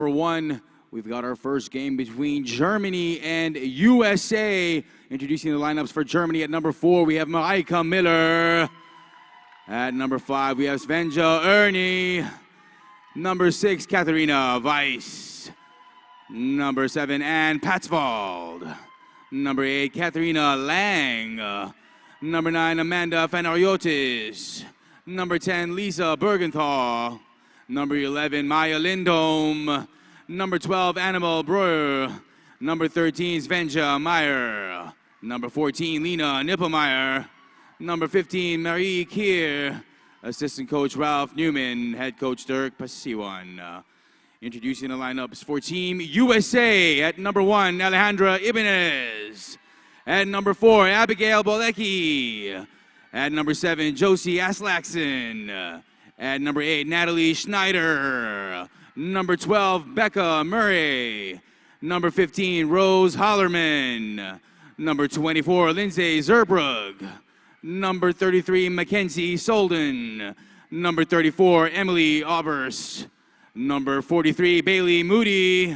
Number 1, we've got our first game between Germany and USA. Introducing the lineups for Germany. At number 4, we have Mareike Miller. At number 5, we have Svenja Erni. Number 6, Katharina Weiss. Number 7, Ann Patsvold. Number 8, Katharina Lang. Number 9, Amanda Fanariotis. Number 10, Lisa Bergenthal. Number 11, Maya Lindholm. Number 12, Annabelle Breuer. Number 13, Svenja Meyer. Number 14, Lena Nippelmeyer. Number 15, Marie Kier. Assistant coach Ralph Newman. Head coach Dirk Pasiwan. Introducing the lineups for Team USA. At number 1, Alejandra Ibanez. At number 4, Abigail Bolecki. At number 7, Josie Aslaksen. At number 8, Natalie Schneider. Number 12, Becca Murray. Number 15, Rose Hollerman. Number 24, Lindsay Zerbrug. Number 33, Mackenzie Solden. Number 34, Emily Aubers. Number 43, Bailey Moody.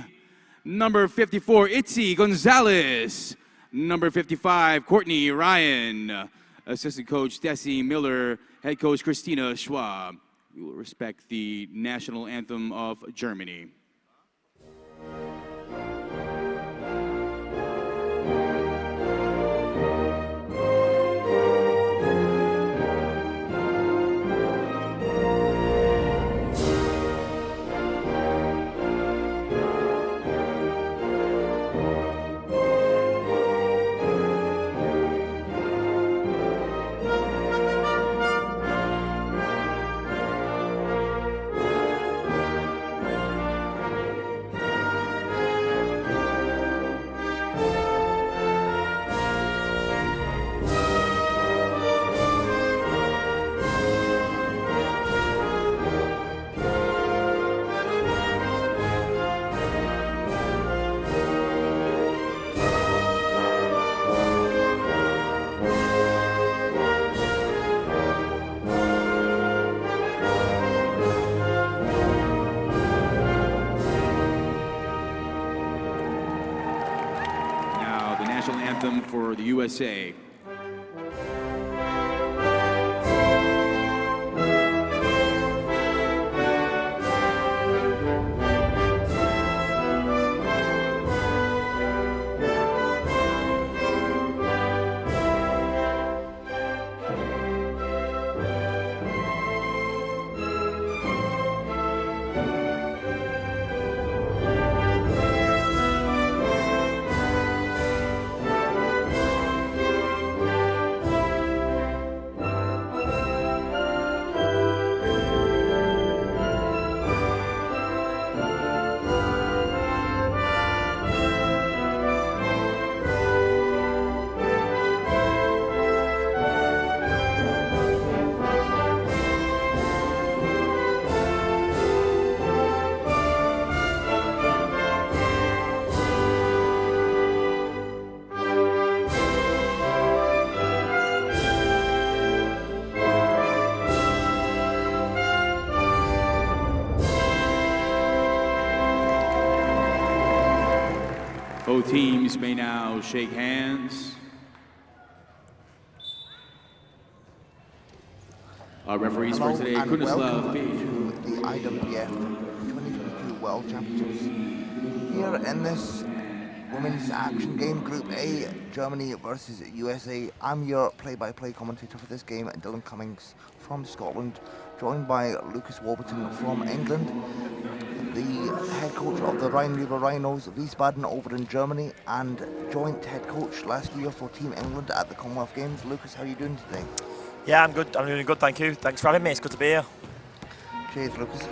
Number 54, Itzi Gonzalez. Number 55, Courtney Ryan. Assistant coach Desi Miller. Head coach Christina Schwab. We will respect the national anthem of Germany. Anthem for the USA. Both teams may now shake hands. Our referees for today, Kunislav Page. The IWBF 2022 World Championships. Here in this women's action game, Group A, Germany versus USA. I'm your play-by-play commentator for this game, Dylan Cummings from Scotland, joined by Lucas Warburton from England. The head coach of the Rhine-River Rhinos, Wiesbaden, over in Germany, and joint head coach last year for Team England at the Commonwealth Games. Lucas, how are you doing today? Yeah, I'm good. I'm doing good, thank you. Thanks for having me. It's good to be here. Cheers, Lucas.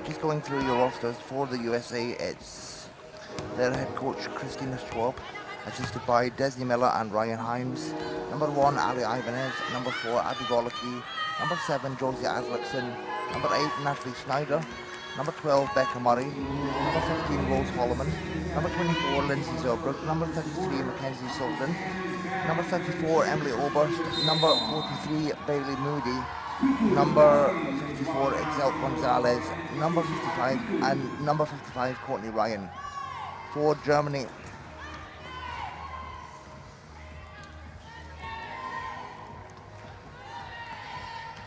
Just going through your rosters for the USA, it's their head coach, Christina Schwab, assisted by Desi Miller and Ryan Himes. Number 1, Ali Ibanez. Number 4, Abby Golicki. Number 7, Josie Aslaksen. Number 8, Natalie Schneider. Number 12, Becca Murray. Number 15, Rose Holloman. Number 24, Lindsay Zerbrug. Number 33, Mackenzie Sullivan. Number 34, Emily Oberst. Number 43, Bailey Moody. number 54, Excel Gonzalez, number 55, and number 55, Courtney Ryan. For Germany,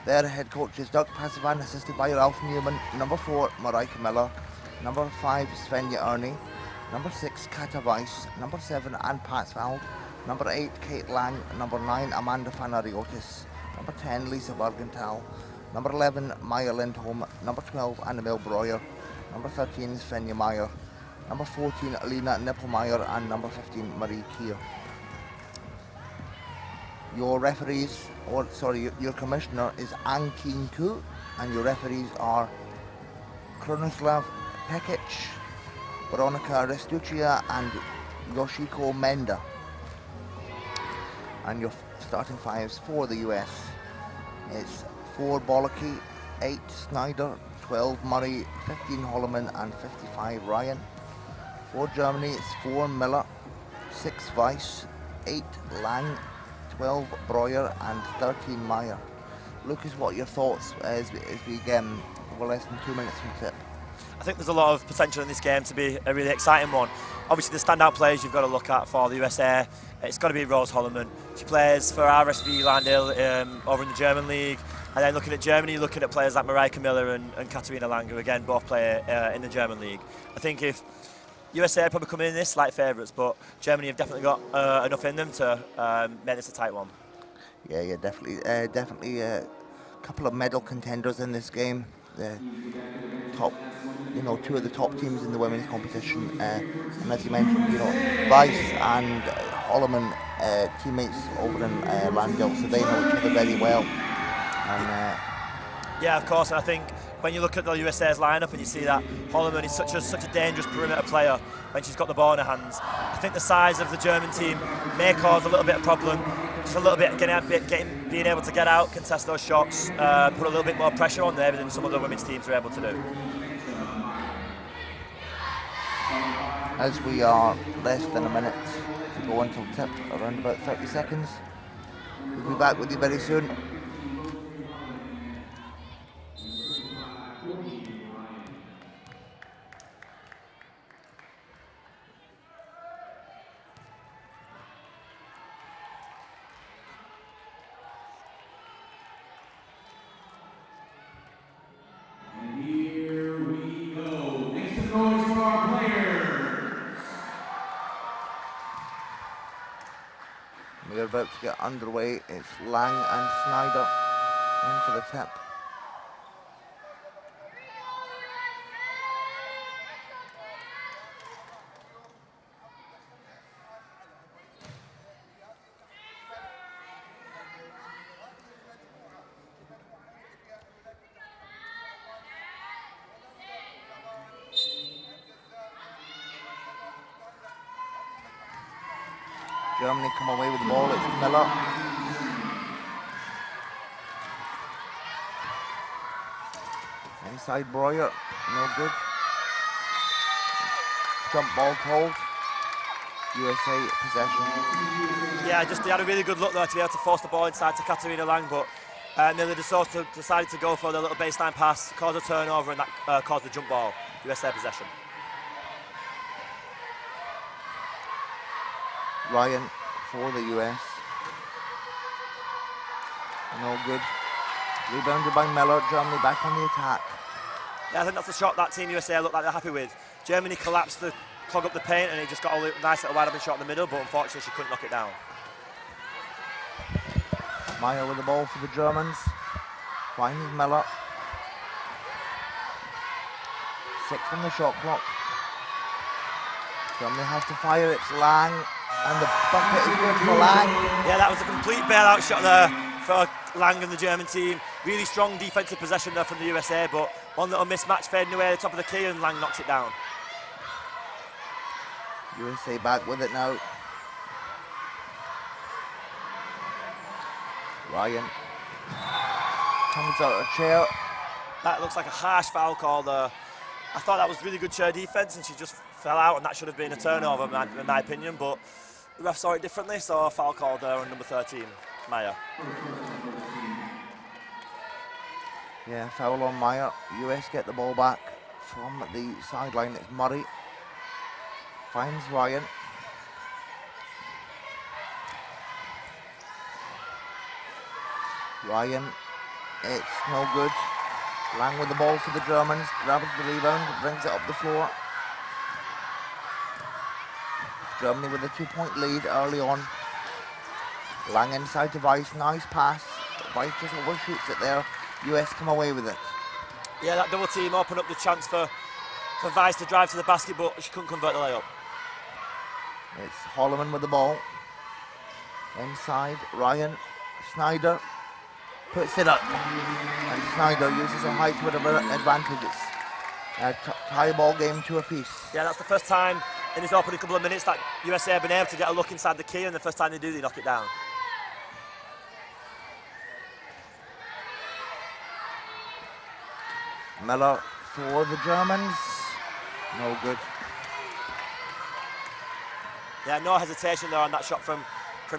their head coach is Doug Passivan, assisted by Ralph Newman. Number 4, Marika Miller. Number 5, Svenja Ernie. Number 6, Kata Weiss. Number 7, Ann Patsvald. Number 8, Kate Lang. Number 9, Amanda Fanariotis. Number 10, Lisa Bergenthal. Number 11, Maya Lindholm. Number 12, Annabelle Breuer. Number 13, Svenja Meyer. Number 14, Alina Nippelmeyer. And number 15, Marie Kier. Your referees, or sorry, your commissioner is Ang Keen Koo, and your referees are Kronislav Pekic, Veronica Restuccia, and Yoshiko Menda. And your starting fives for the US, it's 4 Bollocky, 8 Snyder, 12 Murray, 15 Holloman, and 55 Ryan. For Germany, it's 4 Miller, 6 Weiss, 8 Lang, 12 Breuer, and 13 Meyer. Lucas, what are your thoughts as we we're less than 2 minutes from tip? I think there's a lot of potential in this game to be a really exciting one. Obviously, the standout players you've got to look at for the USA, it's got to be Rose Holloman. She plays for RSV Landil over in the German league. And then looking at Germany, looking at players like Marika Miller and Katarina Lang, who again both play in the German league. I think if USA probably come in this like favourites, but Germany have definitely got enough in them to make this a tight one. Yeah, definitely a couple of medal contenders in this game. The top, 2 of the top teams in the women's competition, and as you mentioned, Weiss and Holloman, teammates over in Landil, so they know each other very well. And yeah, of course, and I think when you look at the USA's lineup and you see that Holloman is such a dangerous perimeter player when she's got the ball in her hands, I think the size of the German team may cause a little bit of problem. Just a little bit being able to get out, contest those shots, put a little bit more pressure on there than some of the women's teams are able to do. as we are less than a minute to go until tip, around about 30 seconds. We'll be back with you very soon. We're about to get underway. It's Lang and Snyder in for the tip. Germany come away with the ball, it's Miller. Inside Breuer, no good. Jump ball called. USA possession. Yeah, they had a really good look there to be able to force the ball inside to Katarina Lang, but Miller decided to go for the little baseline pass, cause a turnover, and that caused the jump ball. USA possession. Ryan for the US. No good. Rebounded by Miller. Germany back on the attack. Yeah, I think that's the shot that Team USA looked like they're happy with. Germany collapsed clog up the paint, and it just got a nice little wide open shot in the middle, but unfortunately she couldn't knock it down. Meyer with the ball for the Germans. Finds Miller. 6 on the shot clock. Germany has to fire. It's Lang. And the bucket is good for Lang. Yeah, that was a complete bailout shot there for Lang and the German team. Really strong defensive possession there from the USA, but one little mismatch fading away at the top of the key, and Lang knocks it down. USA back with it now. Ryan comes out of a chair. That looks like a harsh foul call there. I thought that was really good chair defense, and she just fell out, and that should have been a turnover in my opinion, but the ref saw it differently, so a foul called there on number 13, Maya. Yeah, foul on Meyer. US get the ball back from the sideline. It's Murray. Finds Ryan. Ryan, it's no good. Lang with the ball for the Germans. Grabs the rebound, brings it up the floor. Germany with a 2-point lead early on. Lang inside to Weiss. Nice pass. Weiss just overshoots it there. US come away with it. Yeah, that double team opened up the chance for Weiss to drive to the basket, but she couldn't convert the layup. It's Holloman with the ball. Inside, Ryan. Snyder puts it up. And Snyder uses her height to her advantage. It's a tie ball game, 2 apiece. Yeah, that's the first time in this opening couple of minutes that USA have been able to get a look inside the key, and the first time they do, they knock it down. Miller for the Germans. No good. Yeah, no hesitation there on that shot from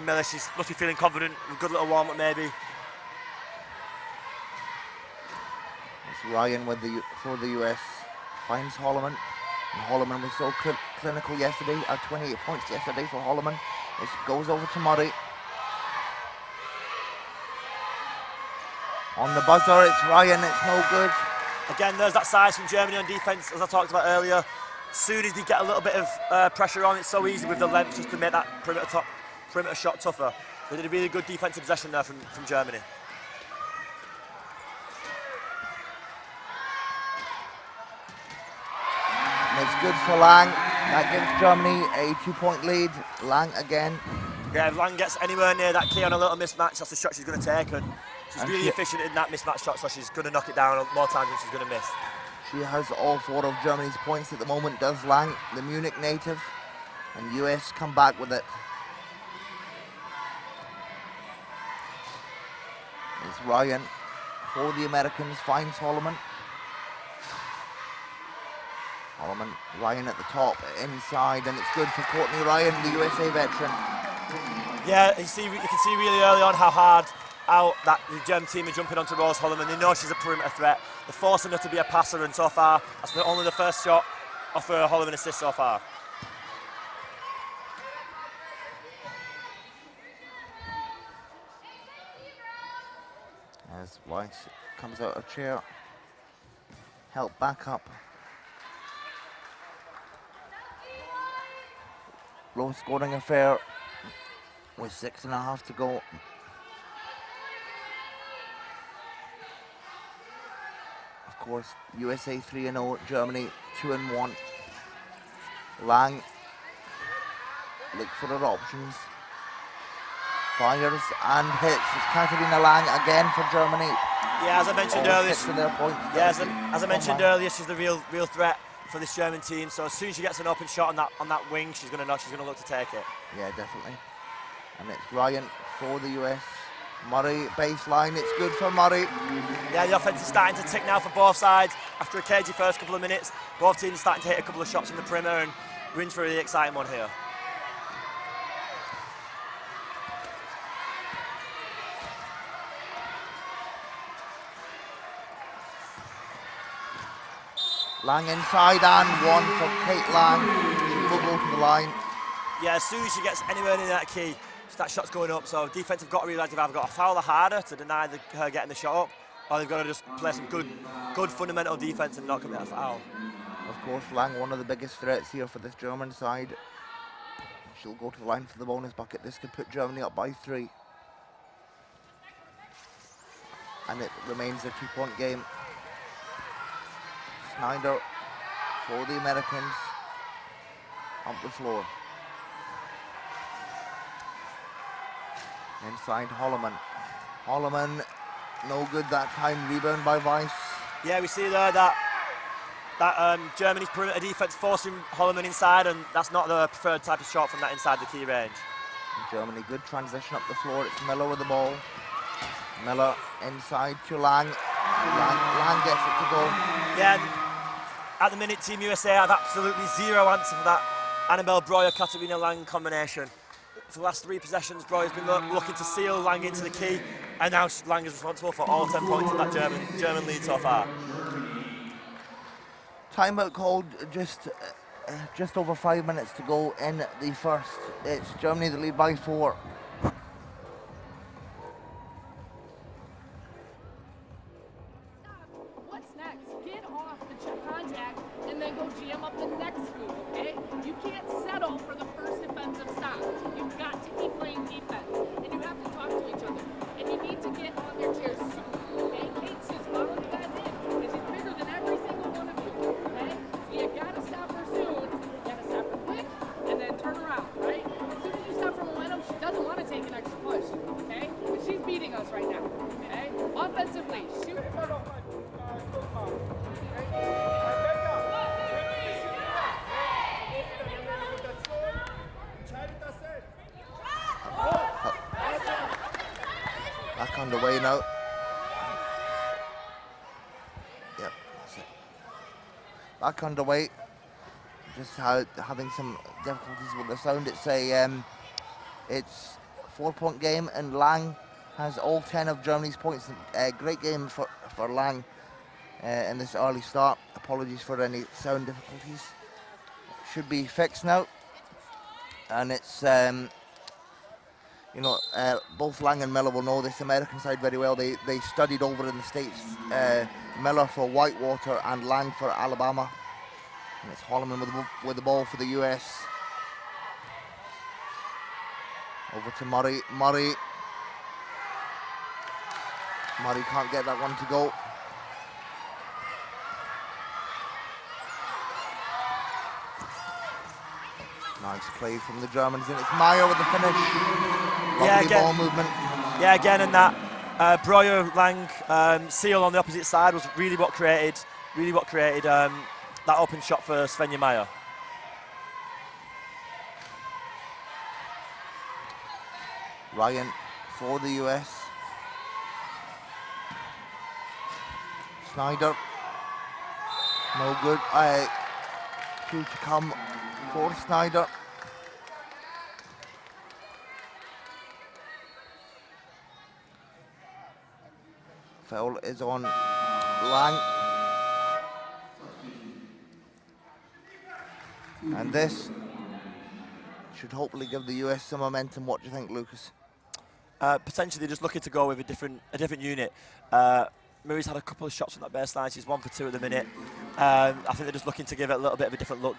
Miller. She's must be feeling confident. A good little warm-up maybe. It's Ryan with for the US. Finds Holloman. And Holloman was so clinical yesterday. 28 points yesterday for Holloman. It goes over to Murray. On the buzzer, it's Ryan. It's no good. Again, there's that size from Germany on defence, as I talked about earlier. As soon as they get a little bit of pressure on, it's so easy with the length just to make that perimeter shot tougher. They did a really good defensive possession there from Germany. It's good for Lang. That gives Germany a 2-point lead. Lang again. Yeah, if Lang gets anywhere near that key on a little mismatch, that's the shot she's going to take. And she's really efficient in that mismatch shot, so she's going to knock it down more times than she's going to miss. She has all 4 of Germany's points at the moment, does Lang, the Munich native. And US come back with it. It's Ryan for the Americans, finds Holloman. Holloman, Ryan at the top, inside, and it's good for Courtney Ryan, the USA veteran. Yeah, you can see really early on how hard that the German team are jumping onto Rose Holloman. They know she's a perimeter threat. They're forcing her to be a passer, and so far, that's only the first shot off her Holloman assist so far. As Weiss comes out of chair, help back up. Low scoring affair with 6.5 to go. Of course, USA 3-0, Germany 2-1. Lang looks for her options. Fires and hits. It's Katarina Lang again for Germany. Yeah, as I mentioned earlier. Yeah, as I mentioned earlier, she's the real threat for this German team. So as soon as she gets an open shot on that wing, she's going to look to take it. Yeah, definitely. And it's Ryan for the US. Murray baseline. It's good for Murray. Yeah, the offense is starting to tick now for both sides. After a cagey first couple of minutes, both teams are starting to hit a couple of shots from the perimeter, and we're in for a really exciting one here. Lang inside and 1 for Kate Lang. She will go to the line. Yeah, as soon as she gets anywhere near that key, that shot's going up. So defense have got to realise they've either got to foul her harder to deny her getting the shot up, or they've got to just play some good fundamental defense and not commit a foul. Of course, Lang, one of the biggest threats here for this German side. She'll go to the line for the bonus bucket. This could put Germany up by 3. And it remains a 2-point game. Snyder for the Americans up the floor. Inside Holloman. Holloman, no good that time. Rebound by Weiss. Yeah, we see there that Germany's perimeter defense forcing Holloman inside, and that's not the preferred type of shot from that inside the key range. And Germany, good transition up the floor. It's Miller with the ball. Miller inside to Lang. Lang gets it to go. Yeah, at the minute, Team USA have absolutely zero answer for that Annabelle Breuer, Katarina Lang combination. for the last 3 possessions, Breuer's been looking to seal Lang into the key, and now Lang is responsible for all 10 points of that German lead so far. Timeout called, just over 5 minutes to go in the first. It's Germany that lead by 4. What's next? Get off the contact and then go jam up the next move, okay? You can't settle for the first defensive stop. You've got to keep playing defense, and you have to talk to each other. And you need to get on their chairs soon, okay? Kate's just following you guys in, and she's bigger than every single one of you, okay? So you gotta stop her soon, you gotta stop her quick, and then turn around, right? As soon as you stop her momentum, she doesn't want to take an extra push, okay? But she's beating us right now, okay? Offensively, shoot. Back underway now. Yep, that's it. Back underway. Just having some difficulties with the sound. It's 4-point game, and Lang has all 10 of Germany's points. Great game for Lang in this early start. Apologies for any sound difficulties. Should be fixed now. And it's both Lang and Miller will know this American side very well. They studied over in the States. Miller for Whitewater and Lang for Alabama. And it's Holloman with the ball for the US. Over to Murray. Murray can't get that one to go. Nice play from the Germans, and it's Meyer with the finish. Lovely ball movement. Yeah, again, and that Breuer-Lang seal on the opposite side was really what created that open shot for Svenja Meyer. Ryan for the US. Snyder. No good. Two to come for Snyder. Foul is on Lang. And this should hopefully give the US some momentum. What do you think, Lucas? Potentially just looking to go with a different unit. Murray's had a couple of shots from that baseline. She's 1 for 2 at the minute. I think they're just looking to give it a little bit of a different look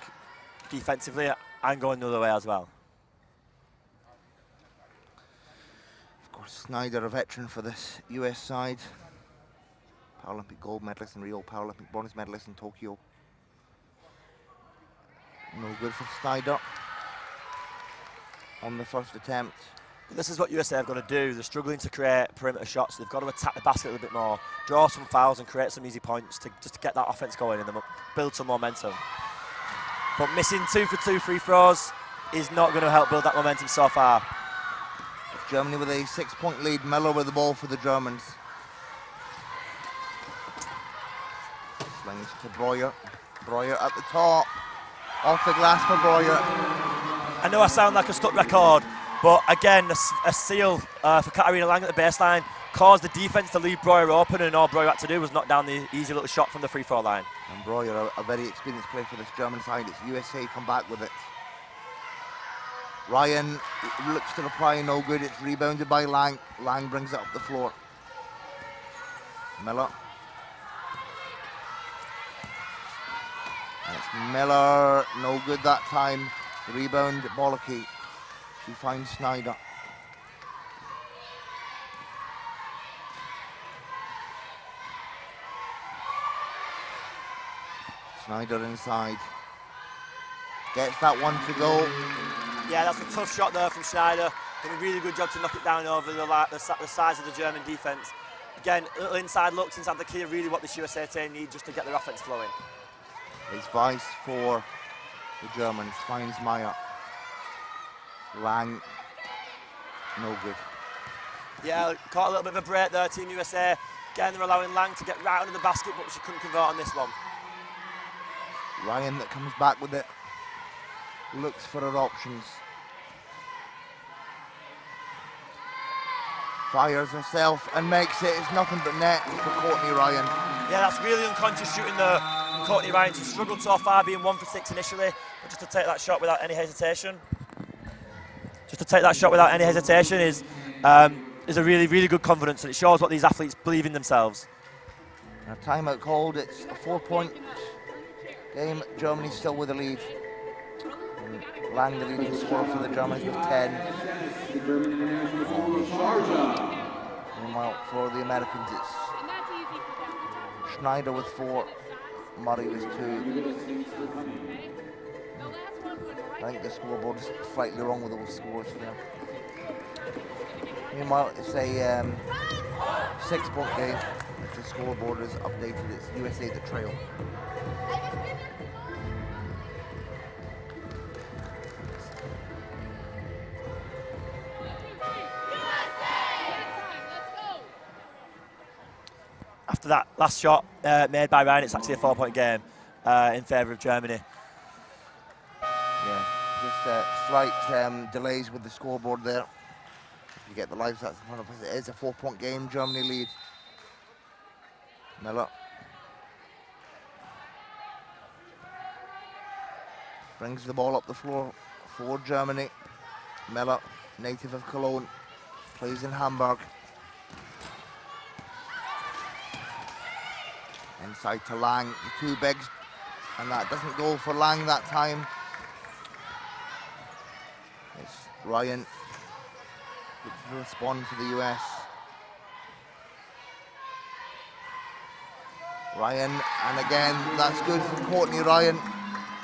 defensively and going the other way as well. Of course, Snyder, a veteran for this US side. Paralympic gold medalist in Rio, Paralympic bronze medalist in Tokyo. No good for Snyder on the first attempt. This is what USA have got to do. They're struggling to create perimeter shots. They've got to attack the basket a little bit more, draw some fouls and create some easy points just to get that offense going and build some momentum. But missing 2 for 2 free throws is not going to help build that momentum so far. Germany with a 6-point lead. Miller with the ball for the Germans. Slings to Breuer. Breuer at the top. Off the glass for Breuer. I know I sound like a stuck record, but again, a seal for Katarina Lang at the baseline caused the defense to leave Breuer open, and all Breuer had to do was knock down the easy little shot from the free throw line. And Breuer, a very experienced player for this German side. It's USA come back with it. Ryan looks to reply, no good. It's rebounded by Lang. Lang brings it up the floor. Miller. And it's Miller, no good that time. Rebound, Bollocky. She finds Snyder. Snyder inside. Gets that one to go. Yeah, that's a tough shot there from Schneider. Did a really good job to knock it down over the size of the German defense. Again, little inside looks inside the key are really what this USA team need just to get their offense flowing. It's Weiss for the Germans. Finds Meyer. Lang, no good. Yeah, caught a little bit of a break there, Team USA. Again, they're allowing Lang to get right under the basket, but she couldn't convert on this one. Ryan that comes back with it. Looks for her options. Fires herself and makes it. It's nothing but net for Courtney Ryan. Yeah, that's really unconscious shooting there from Courtney Ryan. She struggled so far, being 1 for 6 initially, but just to take that shot without any hesitation. Is a really, really good confidence, and it shows what these athletes believe in themselves. And a timeout called. It's a 4-point game. Germany still with the lead. And Lang, the leading scorer for the Germans, with 10. Meanwhile, for the Americans, it's Schneider with 4, Murray with 2. I think the scoreboard is slightly wrong with those scores there. Meanwhile, it's a 6-point game. If the scoreboard is updated, it's USA the trail. After that last shot made by Ryan, it's actually a 4-point game in favour of Germany. Yeah, just slight delays with the scoreboard there. If you get the live stats in front of us, it is a 4-point game. Germany lead. Miller brings the ball up the floor for Germany. Miller, native of Cologne, plays in Hamburg. Inside to Lang, the 2 bigs, and that doesn't go for Lang that time. It's Ryan to respond to the US. Ryan, and again, that's good for Courtney Ryan.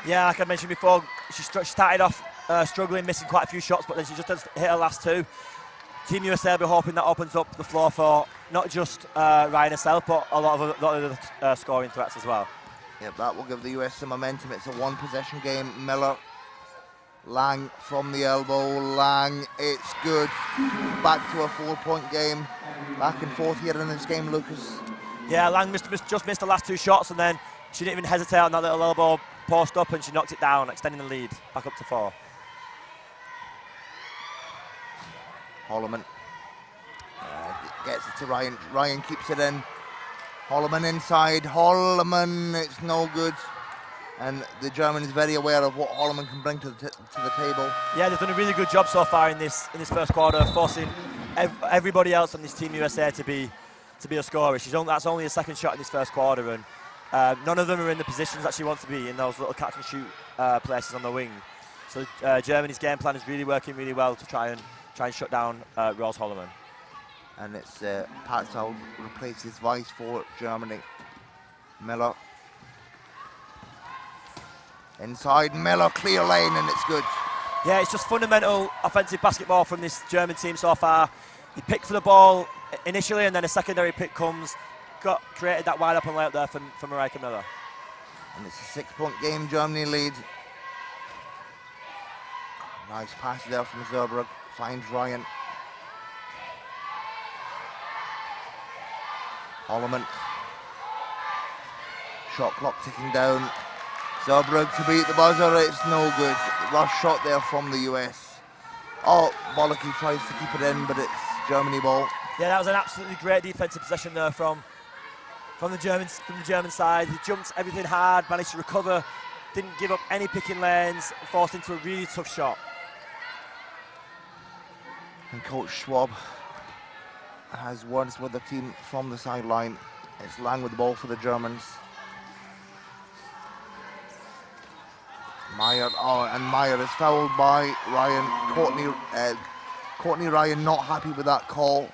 Yeah, like I mentioned before, she started off struggling, missing quite a few shots, but then she just hit her last 2. Team USA will be hoping that opens up the floor for not just Ryan herself, but a lot of other scoring threats as well. Yep, that will give the US some momentum. It's a 1-possession game. Miller, Lang from the elbow. Lang, it's good. Back to a 4-point game. Back and forth here in this game, Lucas. Yeah, Lang just missed the last 2 shots, and then she didn't even hesitate on that little elbow post up, and she knocked it down, extending the lead back up to 4. Holloman gets it to Ryan. Ryan keeps it in. Holloman inside. Holloman, it's no good. And the German is very aware of what Holloman can bring to the table. Yeah, they've done a really good job so far in this first quarter, forcing everybody else on this Team USA to be a scorer. That's only a second shot in this first quarter, and none of them are in the positions that she wants to be in, those little catch and shoot places on the wing. So Germany's game plan is really working really well to try and shut down Rose Holloman. And it's Patzau replaces Weiss for Germany. Miller. Inside, Miller, clear lane, and it's good. Yeah, it's just fundamental offensive basketball from this German team so far. He picked for the ball initially, and then a secondary pick comes. Created that wide open layup there for Mariah Miller. And it's a 6-point game, Germany lead. Nice pass there from Zerbrugg. Finds Ryan. Holloman. Shot clock ticking down. Zerbrugg to beat the buzzer. It's no good. Rush shot there from the US. Oh, Bollocky tries to keep it in, but it's Germany ball. Yeah, that was an absolutely great defensive possession there from the German side. He jumped everything hard, managed to recover, didn't give up any picking lanes, forced into a really tough shot. And Coach Schwab has words with the team from the sideline. It's Lang with the ball for the Germans. Meyer, and Meyer is fouled by Ryan. Courtney Ryan not happy with that call.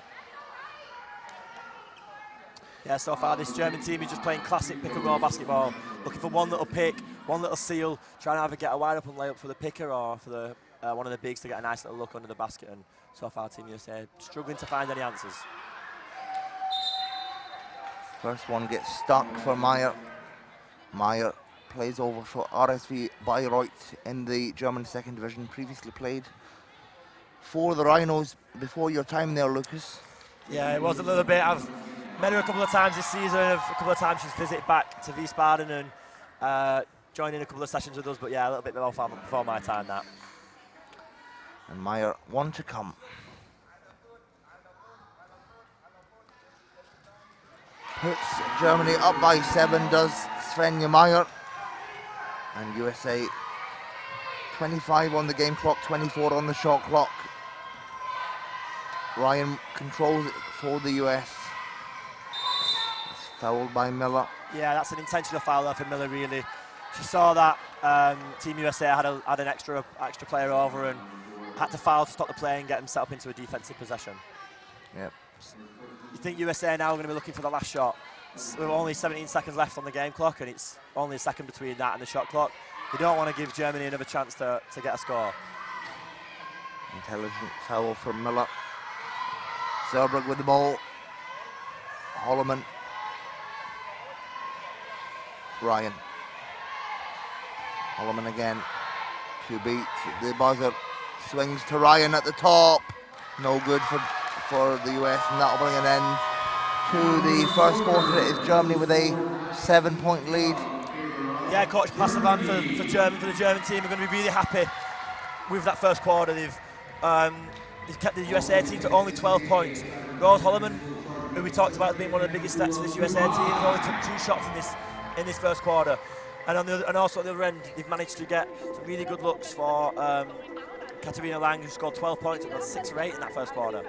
Yeah, so far this German team is just playing classic pick and roll basketball, looking for one little pick, one little seal, trying to either get a wide open layup for the picker or for the one of the bigs to get a nice little look under the basket. And so far Team USA struggling to find any answers. First one gets stuck for Meyer. Meyer plays over for RSV Bayreuth in the German second division, previously played for the Rhinos before your time there, Lucas. Yeah, it was a little bit. I've met her a couple of times this season. A couple of times she's visited back to Wiesbaden and joined in a couple of sessions with us, but yeah, a little bit before my time, that. And Meyer, one to come. puts Germany up by 7, does Sven Meyer. And USA 25 on the game clock, 24 on the shot clock. Ryan controls it for the US. It's fouled by Miller. Yeah, that's an intentional foul there for Miller, really. She saw that Team USA had an extra player over and had to foul to stop the play and get him set up into a defensive possession. Yep. You think USA now are going to be looking for the last shot? With only 17 seconds left on the game clock, and it's only a second between that and the shot clock. They don't want to give Germany another chance to get a score. Intelligent foul from Miller. Zerbrug with the ball. Holloman. Ryan. Holloman again to beat the buzzer. Swings to Ryan at the top. No good for the US, and that'll bring an end to the first quarter. It is Germany with a 7-point lead. Yeah, Coach Passavan for the German team are going to be really happy with that first quarter. They've kept the USA team to only 12 points. Rose Holloman, who we talked about as being one of the biggest threats for this USA team, only took 2 shots in this first quarter. And also at the other end, they've managed to get some really good looks for Katarina Lang, who scored 12 points and got 6 or 8 in that first quarter.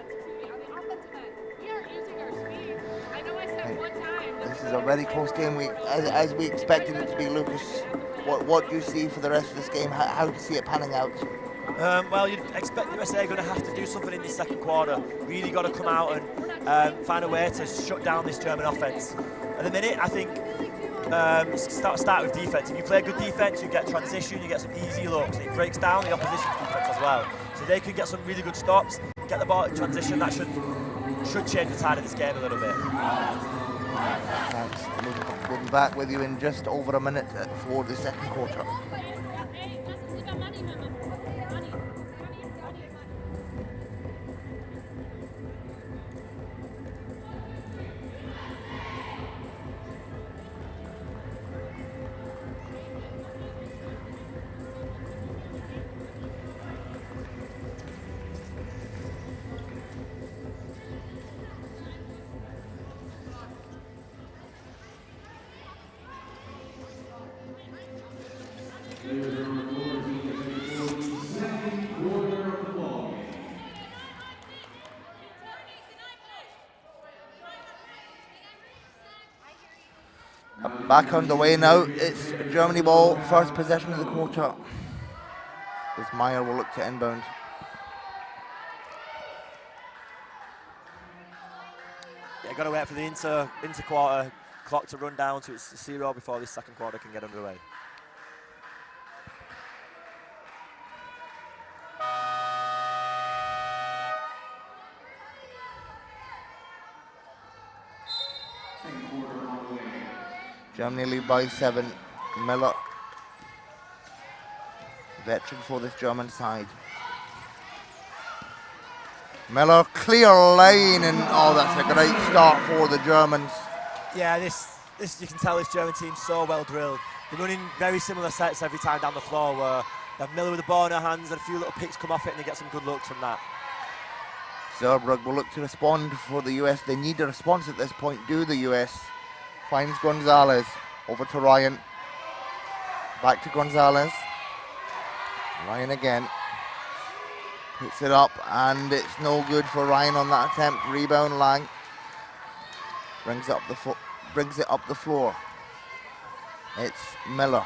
This is a very close game, as we expected it to be, Lucas. What do you see for the rest of this game? How do you see it panning out? Well, you'd expect the USA are going to have to do something in this second quarter. Really got to come out and find a way to shut down this German offence. At the minute, I think start with defence. If you play good defence, you get transition, you get some easy looks. It breaks down the opposition's defence as well. So they can get some really good stops, get the ball in transition. That should change the tide of this game a little bit. Thanks. We'll be back with you in just over a minute for the second quarter. Back on the way now, it's Germany ball, first possession of the quarter. As Meyer will look to inbound. Yeah, got to wait for the inter-quarter clock to run down to its 0 before this second quarter can get underway. Germany lead by 7. Miller, veteran for this German side. Miller, clear lane, and oh, that's a great start for the Germans. Yeah, this you can tell this German team's so well drilled. They're running very similar sets every time down the floor, where they have Miller with the ball in her hands and a few little picks come off it, and they get some good looks from that. Zerbrug will look to respond for the US. They need a response at this point, do the US. Finds Gonzalez, over to Ryan. Back to Gonzalez. Ryan again. Puts it up, and it's no good for Ryan on that attempt. Rebound Lang. Brings it up the floor. It's Miller.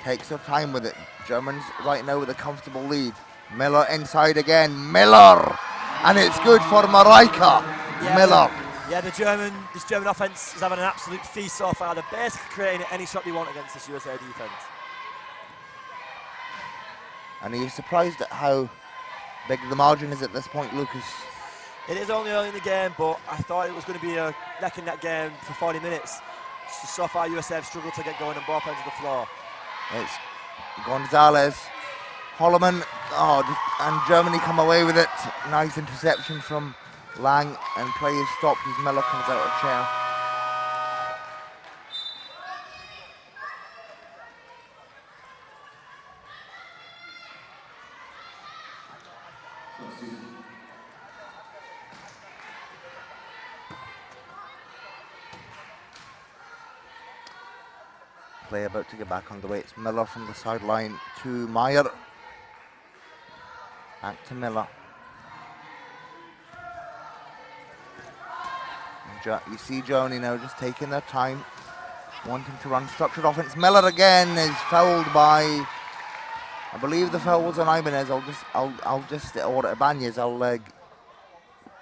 Takes her time with it. Germans right now with a comfortable lead. Miller inside again. Miller! And it's good for Mareike. Yeah, Miller. Yeah, this German offense is having an absolute feast so far. They're basically creating any shot they want against this USA defense. And are you surprised at how big the margin is at this point, Lucas? It is only early in the game, but I thought it was going to be a neck-and-neck game for 40 minutes. So far, USA have struggled to get going on both ends of the floor. It's Gonzalez, Holloman, and Germany come away with it. Nice interception from Lang, and play is stopped as Miller comes out of chair. Play about to get back underway. It's Miller from the sideline to Meyer. Back to Miller. You see Germany now just taking their time, wanting to run structured offense. Miller again is fouled by, I believe the foul was on Ibanez. Or Ibanez.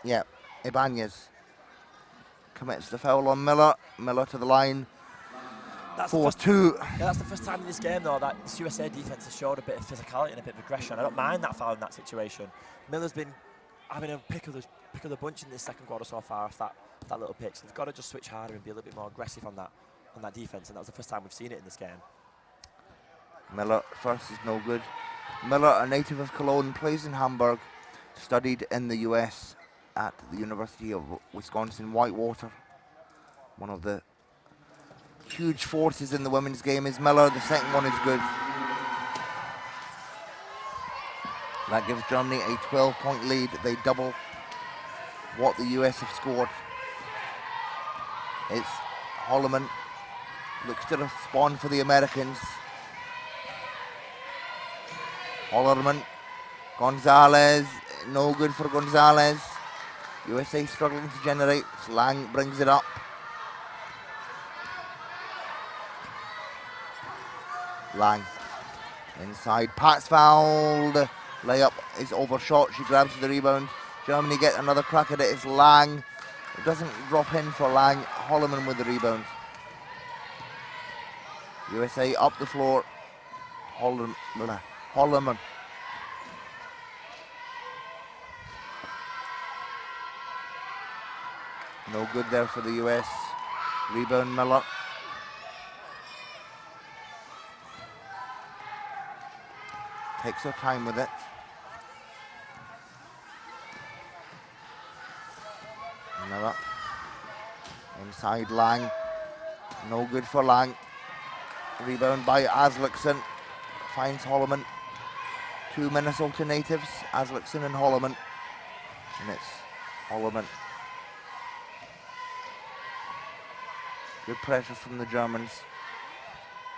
Yeah, Ibanez commits the foul on Miller. Miller to the line. 4-2. Yeah, that's the first time in this game though that this USA defense has showed a bit of physicality and a bit of aggression. I don't mind that foul in that situation. Miller's been having a pick of the bunch in this second quarter so far off that little pick. So they've got to just switch harder and be a little bit more aggressive on that defense, and that was the first time we've seen it in this game. Miller first is no good. Miller, a native of Cologne, plays in Hamburg, studied in the US at the University of Wisconsin-Whitewater. One of the huge forces in the women's game is Miller. The second one is good. That gives Germany a 12-point lead. They double what the US have scored. It's Holloman. Looks to respond for the Americans. Holloman. Gonzalez. No good for Gonzalez. USA struggling to generate. Lang brings it up. Lang. Inside. Pat's fouled. Layup is overshot. She grabs the rebound. Germany get another crack at it. It's Lang. It doesn't drop in for Lang. Holloman with the rebound. USA up the floor. Holloman. No good there for the US. Rebound Miller. Takes her time with it. Miller. Inside Lang. No good for Lang. Rebound by Aslaksen. Finds Holloman. Two Minnesota natives, Aslaksen and Holloman. And it's Holloman. Good pressure from the Germans.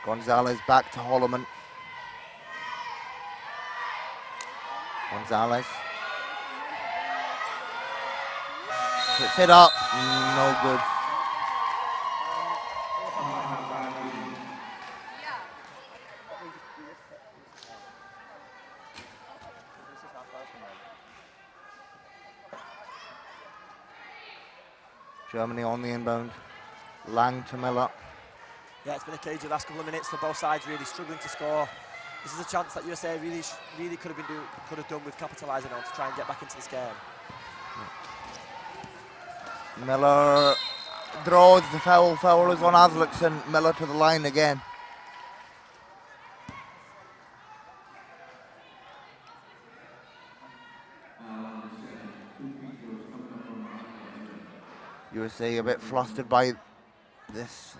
Gonzalez back to Holloman. Gonzalez. Puts it up. No good. Germany on the inbound. Lang to Miller. Yeah, it's been a cage the last couple of minutes for both sides, really struggling to score. This is a chance that USA really could have done with capitalising on to try and get back into this game. Miller draws the foul. Foul is on Aslaksen. Miller to the line again. USA a bit flustered by this,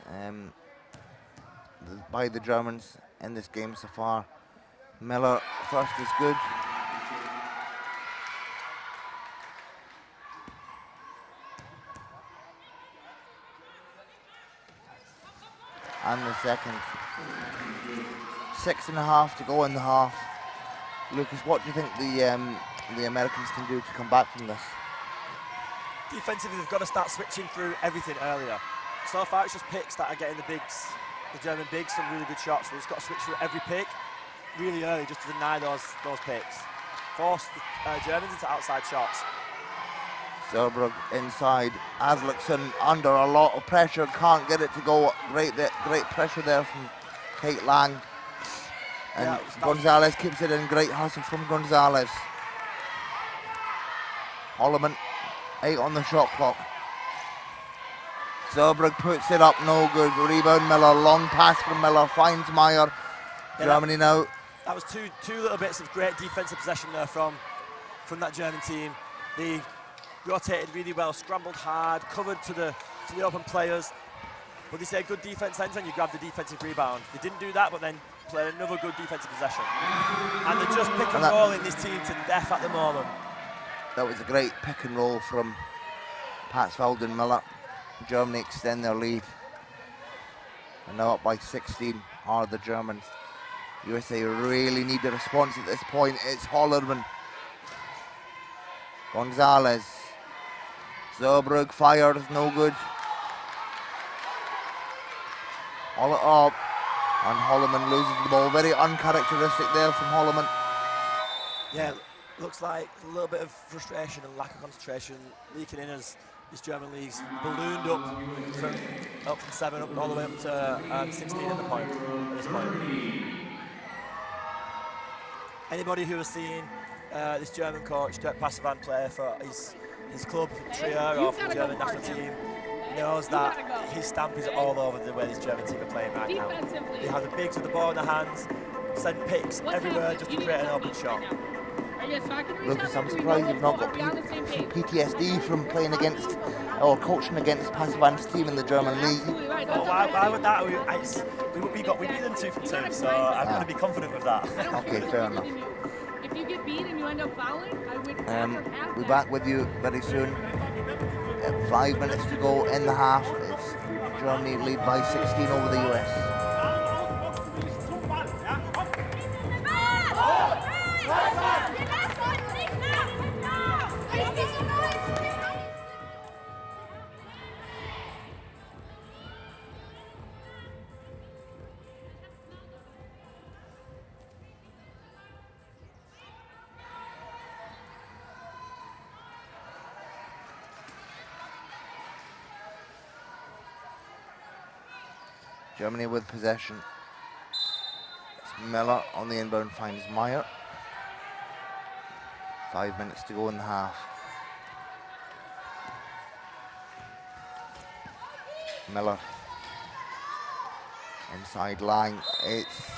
by the Germans in this game so far. Miller first is good. And the second. 6.5 to go in the half. Lucas, what do you think the Americans can do to come back from this? Defensively, they've got to start switching through everything earlier. So far, it's just picks that are getting the German bigs, some really good shots. They've just got to switch through every pick really early just to deny those picks. Force the Germans into outside shots. Zerbrug inside. Aslaksen under a lot of pressure, can't get it to go. Great pressure there from Kate Lang. And yeah, Gonzalez keeps it in. Great hustle from Gonzalez. Holloman, 8 on the shot clock. Zerbrug puts it up, no good. Rebound Miller, long pass from Miller, finds Meyer. Yeah, Germany now. That was two little bits of great defensive possession there from that German team. They rotated really well, scrambled hard, covered to the open players. But they say good defense ends when you grab the defensive rebound. They didn't do that, but then played another good defensive possession. And they just pick and roll in this team to death at the moment. That was a great pick and roll from Patsfeld and Miller. Germany extend their lead. And now up by 16 are the Germans. USA really need a response at this point. It's Hollerman. Gonzalez. Zerbrugg fires, no good. All it up. And Hollerman loses the ball. Very uncharacteristic there from Hollerman. Yeah, looks like a little bit of frustration and lack of concentration leaking in as this German league's ballooned up from 7 up all the way up to 16 at this point. Anybody who has seen this German coach, Dirk Passavan, play for his club, Trier, or for the German national team, knows that his stamp is all over the way this German team are playing right now. They have the bigs with the ball in their hands, send picks everywhere just to create an open shot. Lucas, I'm surprised you've not got PTSD from playing against or coaching against Passavan's team in the German league. Oh, why would that? We beat them 2 from 2, so I'm going to be confident with that. Okay, fair enough. If you get beat and you end up fouling, I would We'll be back with you very soon. 5 minutes to go in the half. It's Germany lead by 16 over the US. Germany with possession. It's Miller on the inbound, finds Meyer. 5 minutes to go in the half. Miller. Inside Lang. It's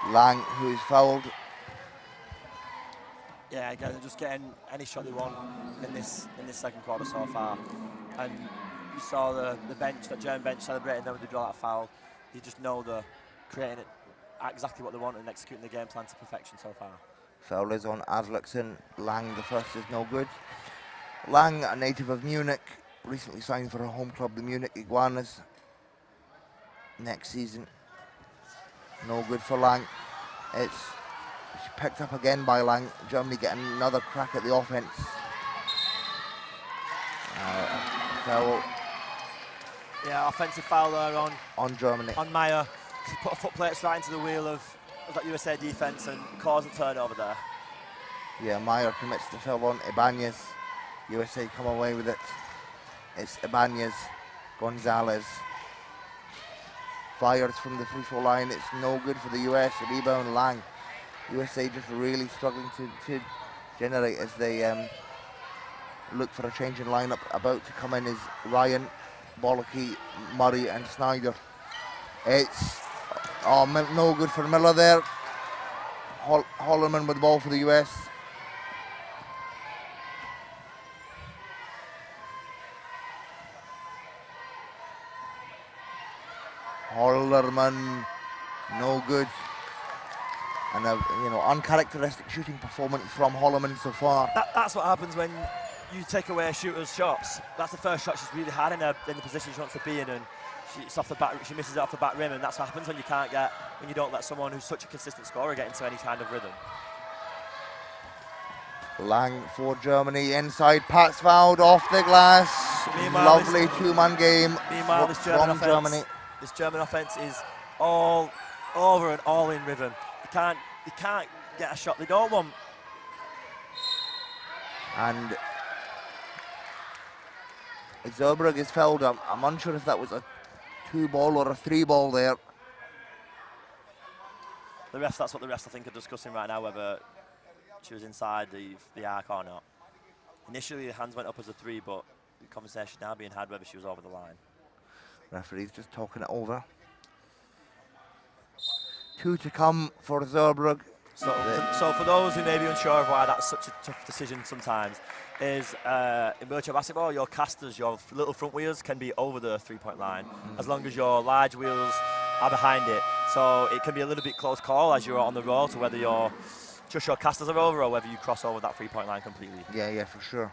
Lang who is fouled. Yeah, again, they're just getting any shot they want in this second quarter so far. And you saw the bench, that German bench celebrating them when they draw that foul. You just know they're creating it exactly what they want and executing the game plan to perfection so far. Foul is on Aslaksen. Lang, the first, is no good. Lang, a native of Munich, recently signed for her home club, the Munich Iguanas. Next season, no good for Lang. It's picked up again by Lang. Germany getting another crack at the offense. Foul. Yeah, offensive foul there on Germany. On Meyer. She put her foot plates right into the wheel of that USA defense and caused a turnover there. Yeah, Meyer commits the foul on Ibanez. USA come away with it. It's Ibanez. Gonzalez fires from the free throw line. It's no good for the US. Rebound Lang. USA just really struggling to generate as they look for a change in lineup. About to come in is Ryan, Bollocky, Murray and Snyder. It's no good for Miller there. Hollerman with the ball for the US. Hollerman, no good. And a uncharacteristic shooting performance from Hollerman so far. That's what happens when you take away a shooter's shots. That's the first shot she's really had in the position she wants to be in, and she misses it off the back rim, and that's what happens when you don't let someone who's such a consistent scorer get into any kind of rhythm. Lang for Germany, inside, Pat's fouled off the glass. Lovely two-man game from Germany. This German offense is all over and all in rhythm. They can't get a shot they don't want. And Zerbrugg is fouled. I'm unsure if that was a 2-ball or a 3-ball there. That's what the refs I think are discussing right now, whether she was inside the arc or not. Initially the hands went up as a 3, but the conversation now being had whether she was over the line. Referee's just talking it over. 2 to come for Zerbrugg. So for those who may be unsure of why that's such a tough decision sometimes, is in virtual basketball, your casters, your little front wheels can be over the 3-point line, as long as your large wheels are behind it. So it can be a little bit close call as you're on the roll to whether your casters are over or whether you cross over that 3-point line completely. Yeah, for sure.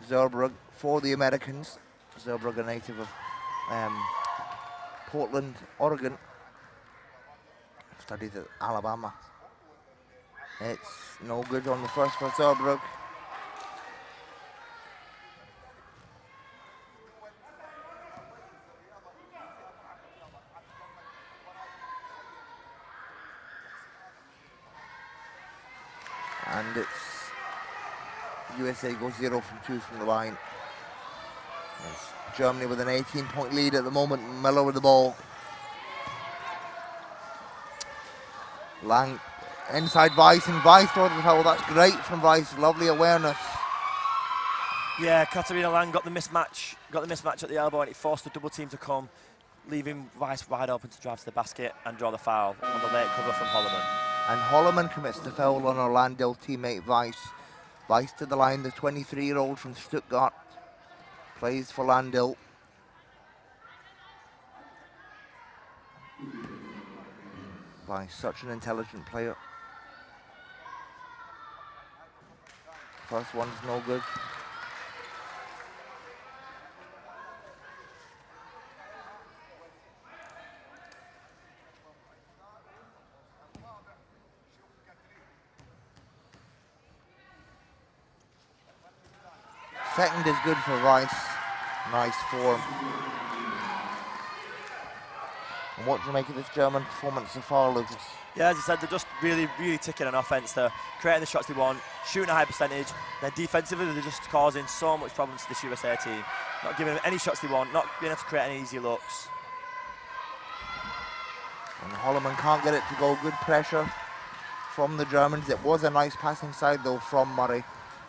Zerbrugg for the Americans. Zerbrugg, a native of Portland, Oregon. Studied at Alabama. It's no good on the first for Zerbrugg. And it's USA goes 0 from 2 from the line. It's Germany with an 18-point lead at the moment. Miller with the ball. Lang inside Weiss, and Weiss throws the foul. That's great from Weiss. Lovely awareness. Yeah, Katarina Lang got the mismatch at the elbow, and it forced the double team to come, leaving Weiss wide open to drive to the basket and draw the foul on the late cover from Holloman. And Holloman commits the foul on our Landell teammate Weiss. Weiss to the line, the 23-year-old from Stuttgart. Plays for Landell. Weiss, such an intelligent player. First one's no good. Second is good for Weiss. Nice form. And what do you make of this German performance so far, Lucas? Yeah, as I said, they're just really ticking on offense. They're creating the shots they want, shooting a high percentage. Then defensively, they're just causing so much problems to this USA team. Not giving them any shots they want, not being able to create any easy looks. And Holloman can't get it to go. Good pressure from the Germans. It was a nice passing side, though, from Murray.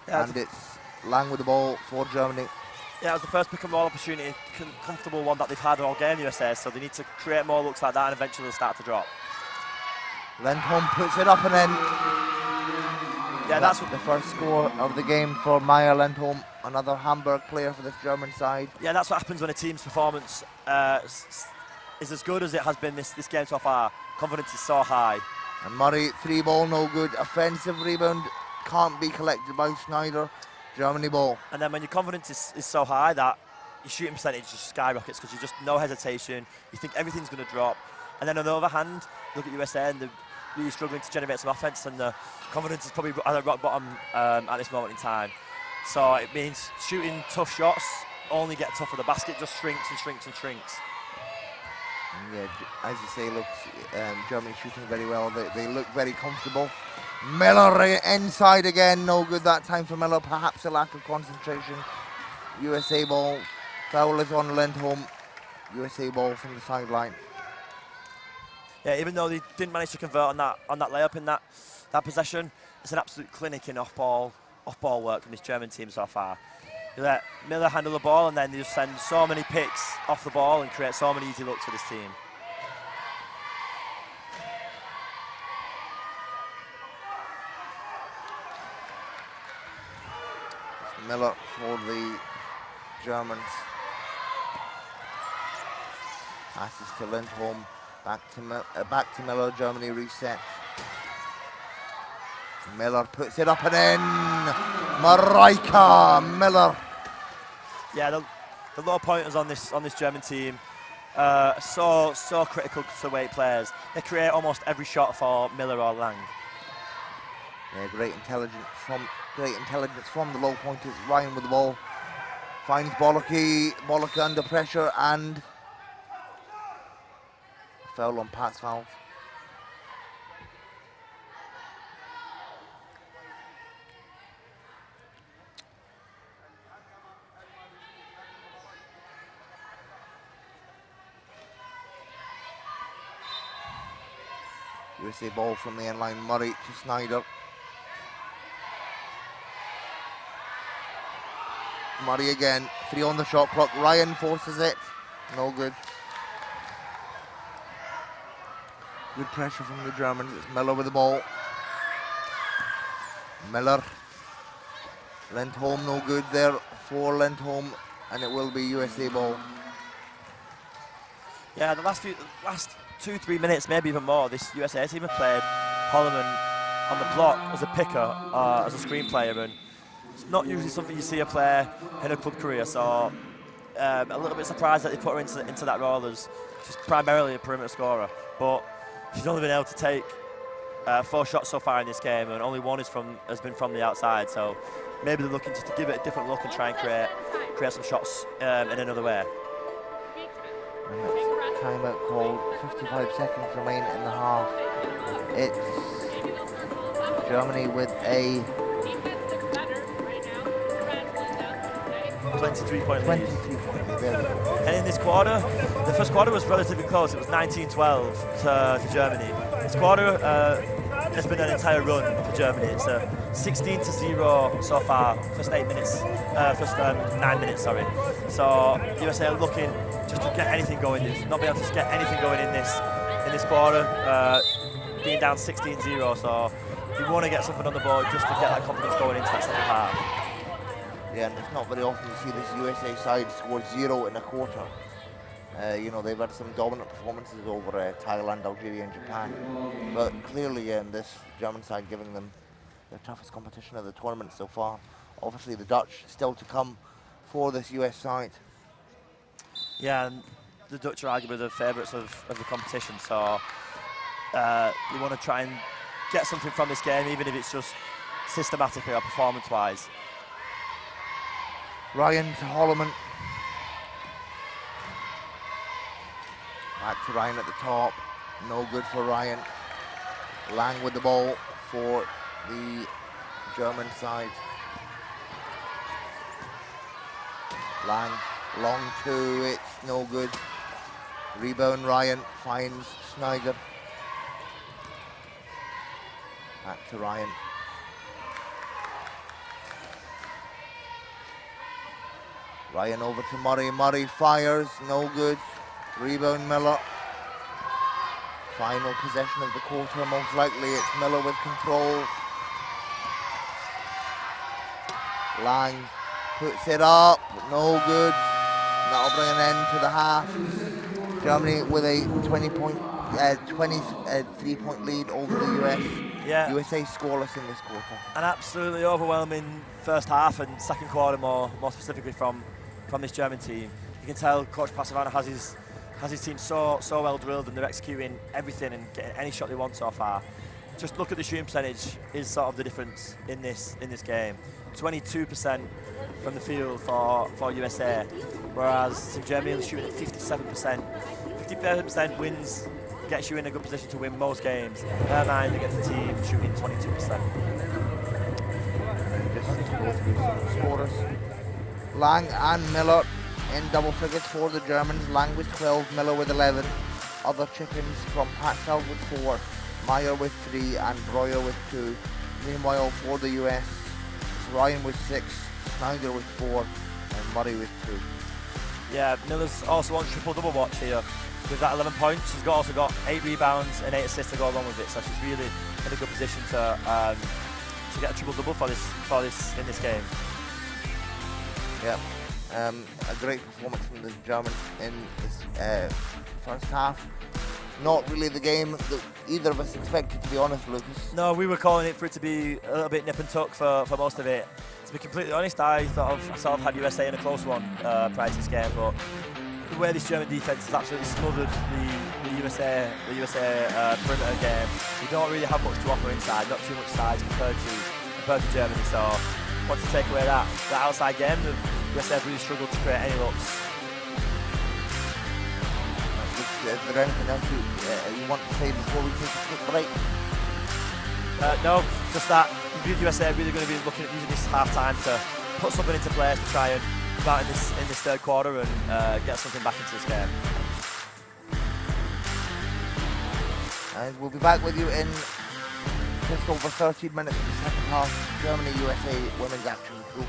Yeah, and it's Lang with the ball for Germany. Yeah, it was the first pick and roll opportunity, comfortable one that they've had all game, USA, so they need to create more looks like that and eventually they'll start to drop. Lindholm puts it up and in. Yeah, that's the first score of the game for Maya Lindholm, another Hamburg player for this German side. Yeah, that's what happens when a team's performance is as good as it has been this game so far. Confidence is so high. And Murray, 3 ball, no good. Offensive rebound can't be collected by Schneider. Germany ball. And then when your confidence is so high that your shooting percentage just skyrockets because you just no hesitation, you think everything's going to drop. And then on the other hand, look at USA and they're really struggling to generate some offense, and the confidence is probably at the rock bottom at this moment in time. So it means shooting tough shots only get tougher. The basket just shrinks and shrinks and shrinks. Yeah, as you say, look, Germany shooting very well. They look very comfortable. Miller inside again, no good that time for Miller, perhaps a lack of concentration. USA ball, foul is on Lindholm. USA ball from the sideline. Yeah, even though they didn't manage to convert on that layup in that possession, it's an absolute clinic in off-ball work from this German team so far. They let Miller handle the ball and then they just send so many picks off the ball and create so many easy looks for this team. Miller for the Germans. Passes to Lindholm, back to Miller. Germany reset. Miller puts it up and in. Marika Miller. Yeah, the low pointers on this German team so critical to weight players. They create almost every shot for Miller or Lang. Yeah, great intelligence from the low pointers. Ryan with the ball. Finds Bollocky under pressure and foul on Pat's foul. USA ball from the end line. Murray to Snyder. Murray again, 3 on the shot clock. Ryan forces it, no good. Good pressure from the Germans. It's Miller with the ball. Miller. Lindholm, no good there for Lindholm, and it will be USA ball. Yeah, the last 2-3 minutes, maybe even more, this USA team have played Holloman on the block as a picker, as a screen player, and It's not usually something you see a player in a club career, so a little bit surprised that they put her into that role as she's primarily a perimeter scorer. But she's only been able to take 4 shots so far in this game, and only one has been from the outside. So maybe they're looking just to give it a different look and try and create some shots in another way. And that's timeout called. 55 seconds remain in the half. It's Germany with a 23-point lead. 23-point lead. There we go. And in this quarter, the first quarter was relatively close. It was 19-12 to Germany. This quarter has been an entire run for Germany. It's a 16-0 so far. First 9 minutes. Sorry. So USA are looking just to get anything going. They've not been able to get anything going in this quarter. Being down 16-0, so you want to get something on the board just to get that confidence going into that second half. Yeah, and it's not very often you see this USA side score 0 in a quarter. You know, they've had some dominant performances over Thailand, Algeria and Japan. But clearly this German side giving them the toughest competition of the tournament so far. Obviously the Dutch still to come for this US side. Yeah, and the Dutch are arguably the favourites of the competition, so you want to try and get something from this game, even if it's just systematically or performance-wise. Ryan to Holloman. Back to Ryan at the top. No good for Ryan. Lang with the ball for the German side. Lang, long two, it's no good. Rebound Ryan finds Snyder. Back to Ryan. Ryan over to Murray. Murray fires, no good. Rebound Miller. Final possession of the quarter, most likely it's Miller with control. Lang puts it up, no good. That'll bring an end to the half. Germany with a 23-point lead over the US. Yeah. USA scoreless in this quarter. An absolutely overwhelming first half and second quarter, more specifically from this German team. You can tell Coach Pasavano has his team so well drilled, and they're executing everything and getting any shot they want so far. Just look at the shooting percentage is sort of the difference in this game. 22% from the field for USA, whereas Team Germany is shooting at 57%. 57% wins, gets you in a good position to win most games. Bear in mind against the team shooting 22%. Just to go through some scorers. Lang and Miller in double figures for the Germans. Lang with 12, Miller with 11. Other chickens from Patzelt with 4, Meyer with 3 and Breuer with 2. Meanwhile for the US, Ryan with 6, Snyder with 4 and Murray with 2. Yeah, Miller's also on triple-double watch here. With that 11 points, she's also got 8 rebounds and 8 assists to go along with it, so she's really in a good position to get a triple-double for this in this game. Yeah, a great performance from the Germans in this first half. Not really the game that either of us expected, to be honest, Lucas. No, we were calling it for it to be a little bit nip and tuck for most of it. To be completely honest, I sort of had USA in a close one prior to this game, but the way this German defense has absolutely smothered the USA perimeter game, we don't really have much to offer inside, not too much size compared to Germany. So once you take away that outside game, the USA have really struggled to create any looks. Is there anything else you want to say before we take a quick break? No, just that the USA are really going to be looking at using this half time to put something into place to try and come out in this third quarter and get something back into this game. And we'll be back with you in just over 13 minutes of the second half. Germany USA women's action group.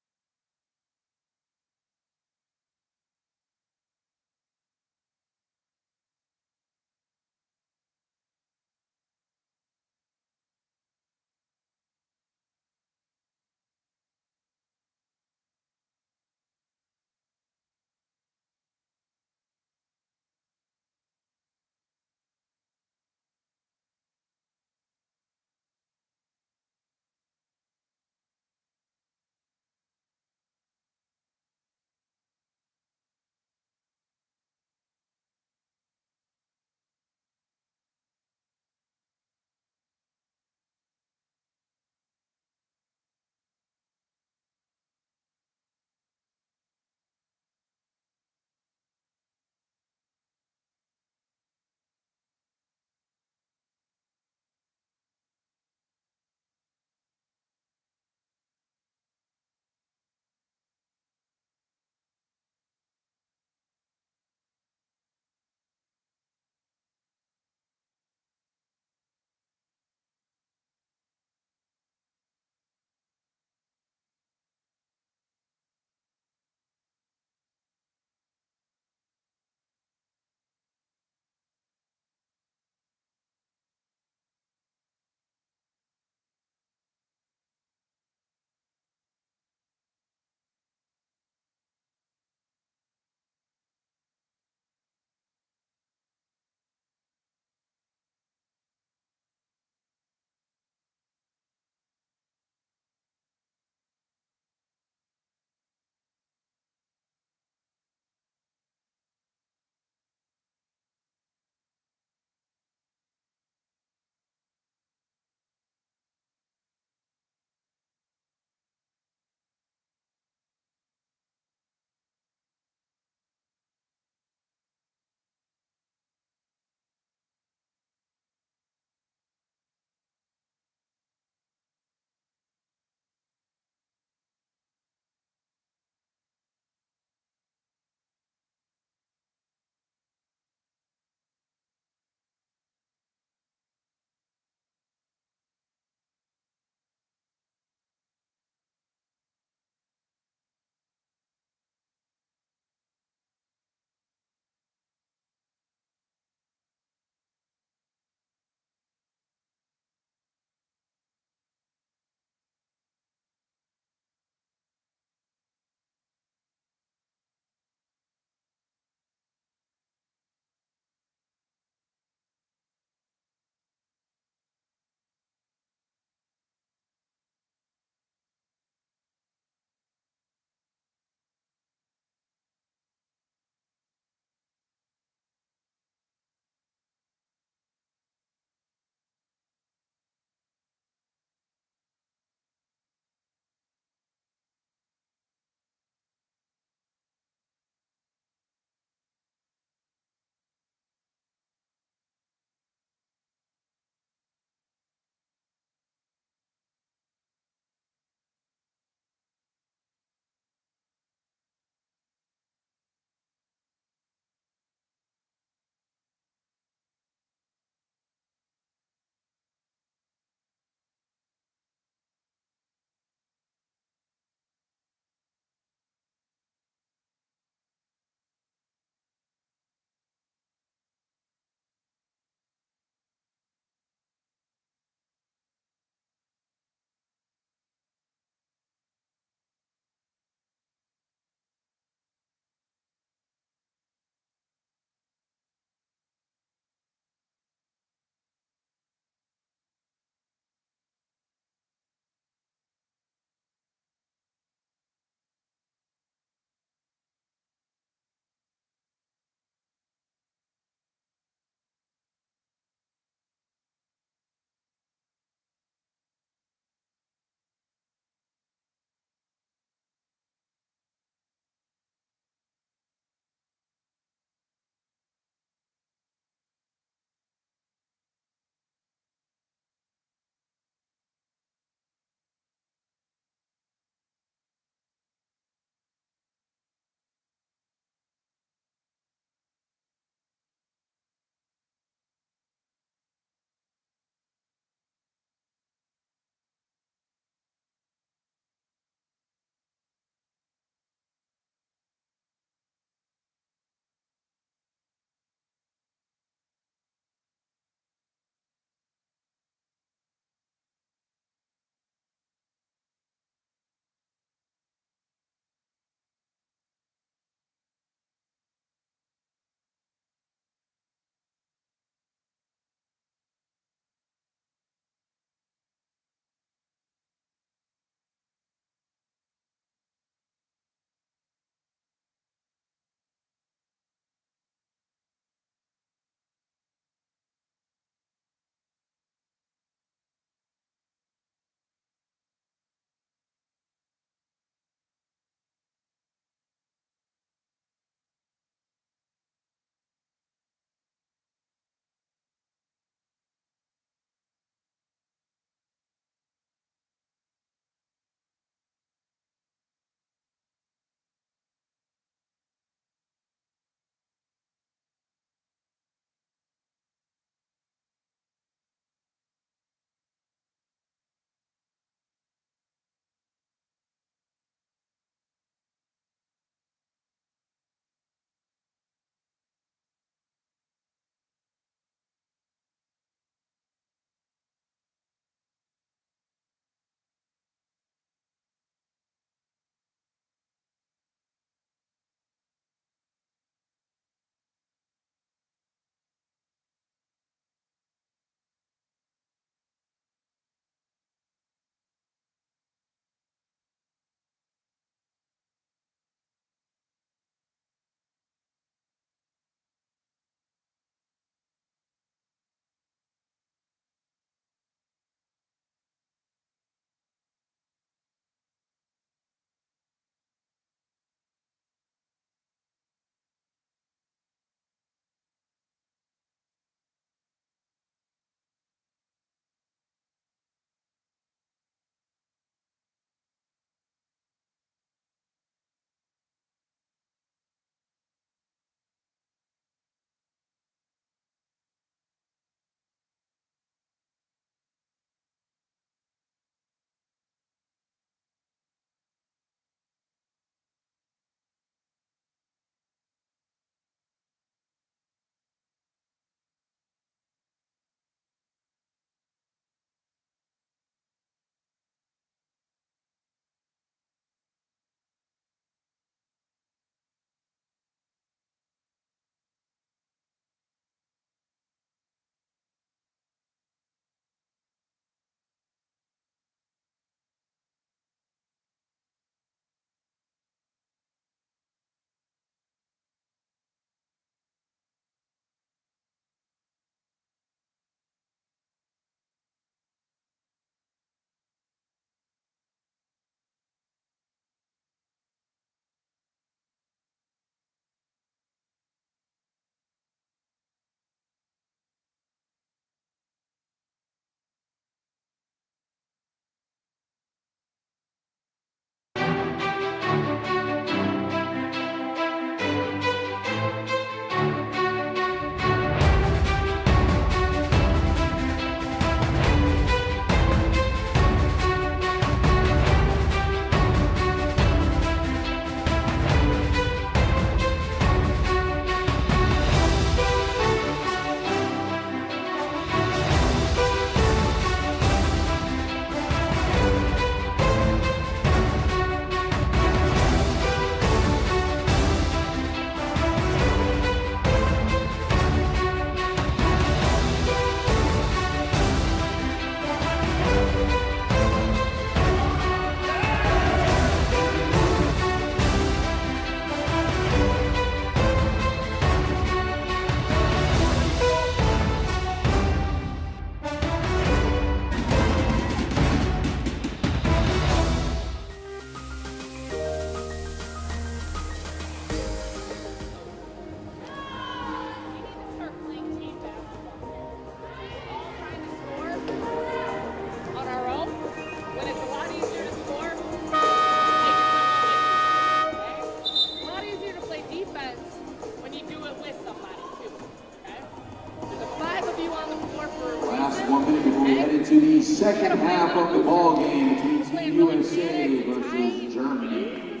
second half of the ball game between Team USA versus Germany.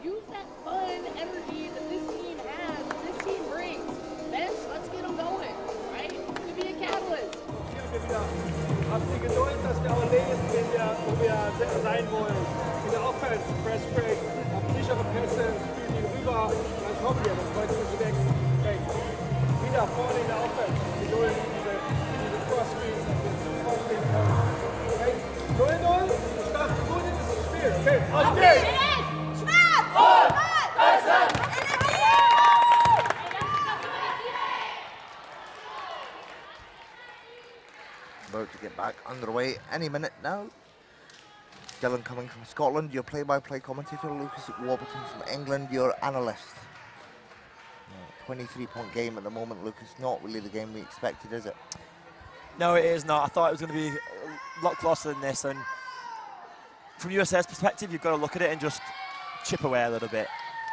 Use that fun energy that this team has, that this team brings. Bench, let's get them going, right? To be a catalyst. Habt ihr Geduld, dass wir auch lesen, wo wir sein wollen. In der Offense, Press Break, habt sichere Pässe, spielen die rüber, dann kommen wir, dann kreuzen wir sie weg. Okay. Wieder vorne in der Offense, Geduld, diese Cross-Screens, dass wir sofort spielen können. Okay, 0-0, starten gut in dieses Spiel. Okay, aus geht's! About to get back underway any minute now. Dylan coming from Scotland, your play-by-play commentator. Lucas Warburton from England, your analyst. 23-point game at the moment, Lucas. Not really the game we expected, is it? No, it is not. I thought it was going to be a lot closer than this. And from USA's perspective, you've got to look at it and just chip away a little bit.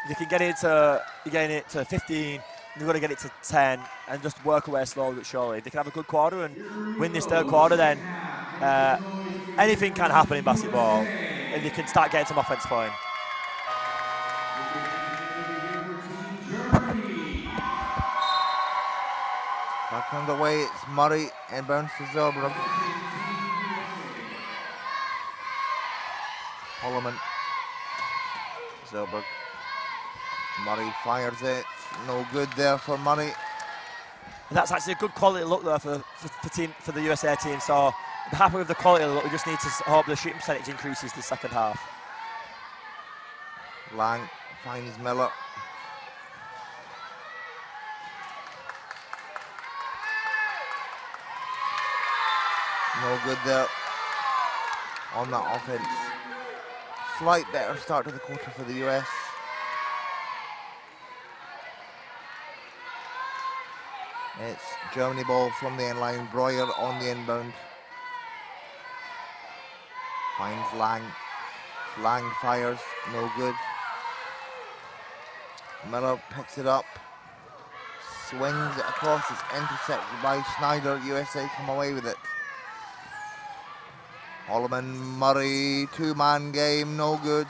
If you can get it to, you're getting it to 15, you've got to get it to 10 and just work away slowly but surely. If they can have a good quarter and win this third quarter, then anything can happen in basketball if you can start getting some offense going. Back underway, it's Murray and bounce to Zerbrugg. Holloman. Zerbrugg. Murray fires it. No good there for Murray. And that's actually a good quality look there for the USA team. So I'm happy with the quality of the look. We just need to hope the shooting percentage increases the second half. Lang finds Miller. No good there on that offense. Slight better start to the quarter for the US. It's Germany ball from the end line. Breuer on the inbound. Finds Lang. Lang fires, no good. Miller picks it up. Swings it across, it's intercepted by Schneider. USA come away with it. Holloman, Murray, two-man game, no good.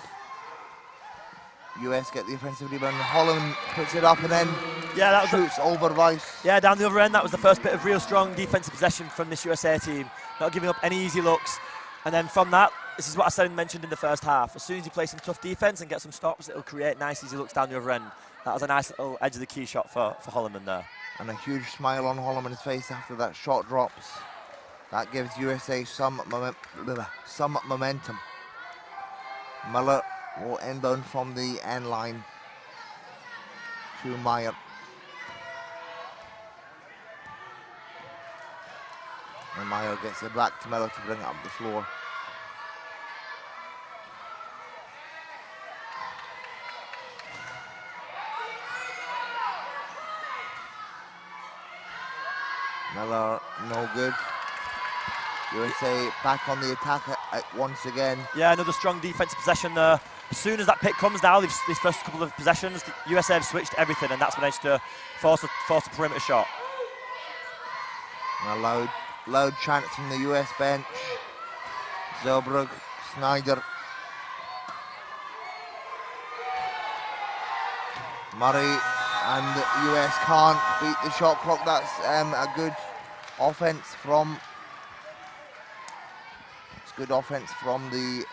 US get the offensive rebound. Holloman puts it up and then shoots over Weiss. Yeah, down the other end, that was the first bit of real strong defensive possession from this USA team. Not giving up any easy looks. And then from that, this is what I said and mentioned in the first half. As soon as you play some tough defense and get some stops, it'll create nice, easy looks down the other end. That was a nice little edge of the key shot for Holloman there. And a huge smile on Holloman's face after that shot drops. That gives USA some momentum. Miller will inbound from the end line to Meyer. And Meyer gets it back to Miller to bring it up the floor. Miller, no good. USA back on the attack once again. Yeah, another strong defensive possession there. As soon as that pick comes now, these first couple of possessions, the USA have switched everything, and that's managed to force a perimeter shot. And a loud chant from the US bench. Zerbrugg, Schneider. Murray, and the US can't beat the shot clock. That's a good offense from. It's good offense from the.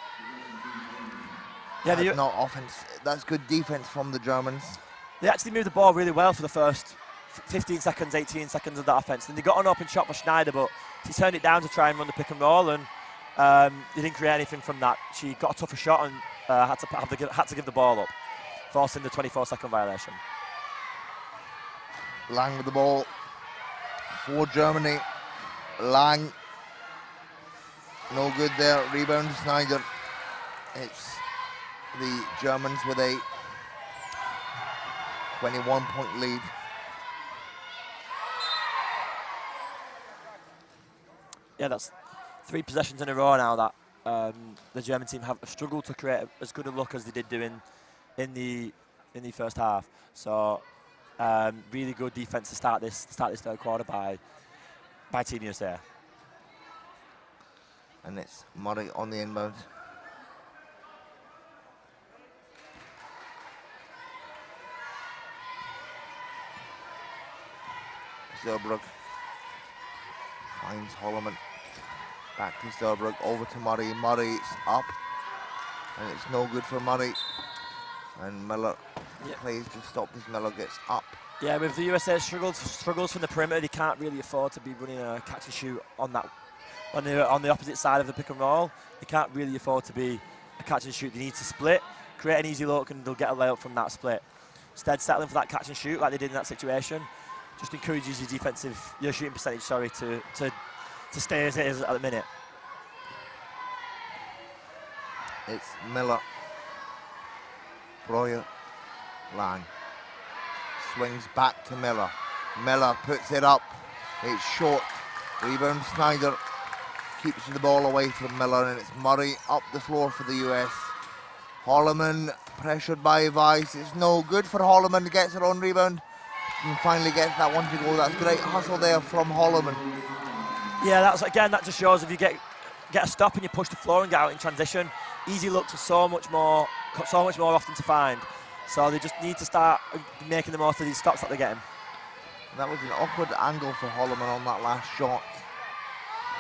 Yeah, not offense. That's good defense from the Germans. They actually moved the ball really well for the first 15 seconds, 18 seconds of that offense. Then they got an open shot for Schneider, but she turned it down to try and run the pick and roll, and they didn't create anything from that. She got a tougher shot and had to give the ball up, forcing the 24-second violation. Lang with the ball for Germany. Lang, no good there. Rebound Schneider. It's the Germans with a 21-point lead. Yeah, that's 3 possessions in a row now that the German team have struggled to create as good a look as they did do in the first half. So really good defense to start this third quarter by Team USA. And it's Murray on the inbound. Zerbrugg finds Holloman. Back to Zerbrugg, over to Murray. Murray's up, and it's no good for Murray. And Miller plays to stop this. Miller gets up. Yeah, with the USA struggles from the perimeter, they can't really afford to be running a catch and shoot on that on the opposite side of the pick and roll. They can't really afford to be a catch and shoot. They need to split, create an easy look, and they'll get a layup from that split. Instead, settling for that catch and shoot like they did in that situation just encourages your shooting percentage, to stay as it is at the minute. It's Miller. Breuer, Lang. Swings back to Miller. Miller puts it up. It's short. Rebound Snyder. Keeps the ball away from Miller, and it's Murray up the floor for the US. Holloman pressured by Weiss. It's no good for Holloman. Gets her own rebound and finally gets that one to go. That's great hustle there from Holloman. Yeah, that just shows if you get a stop and you push the floor and get out in transition, easy looks are so much more often to find. So they just need to start making the most of these stops that they're getting. That was an awkward angle for Holloman on that last shot.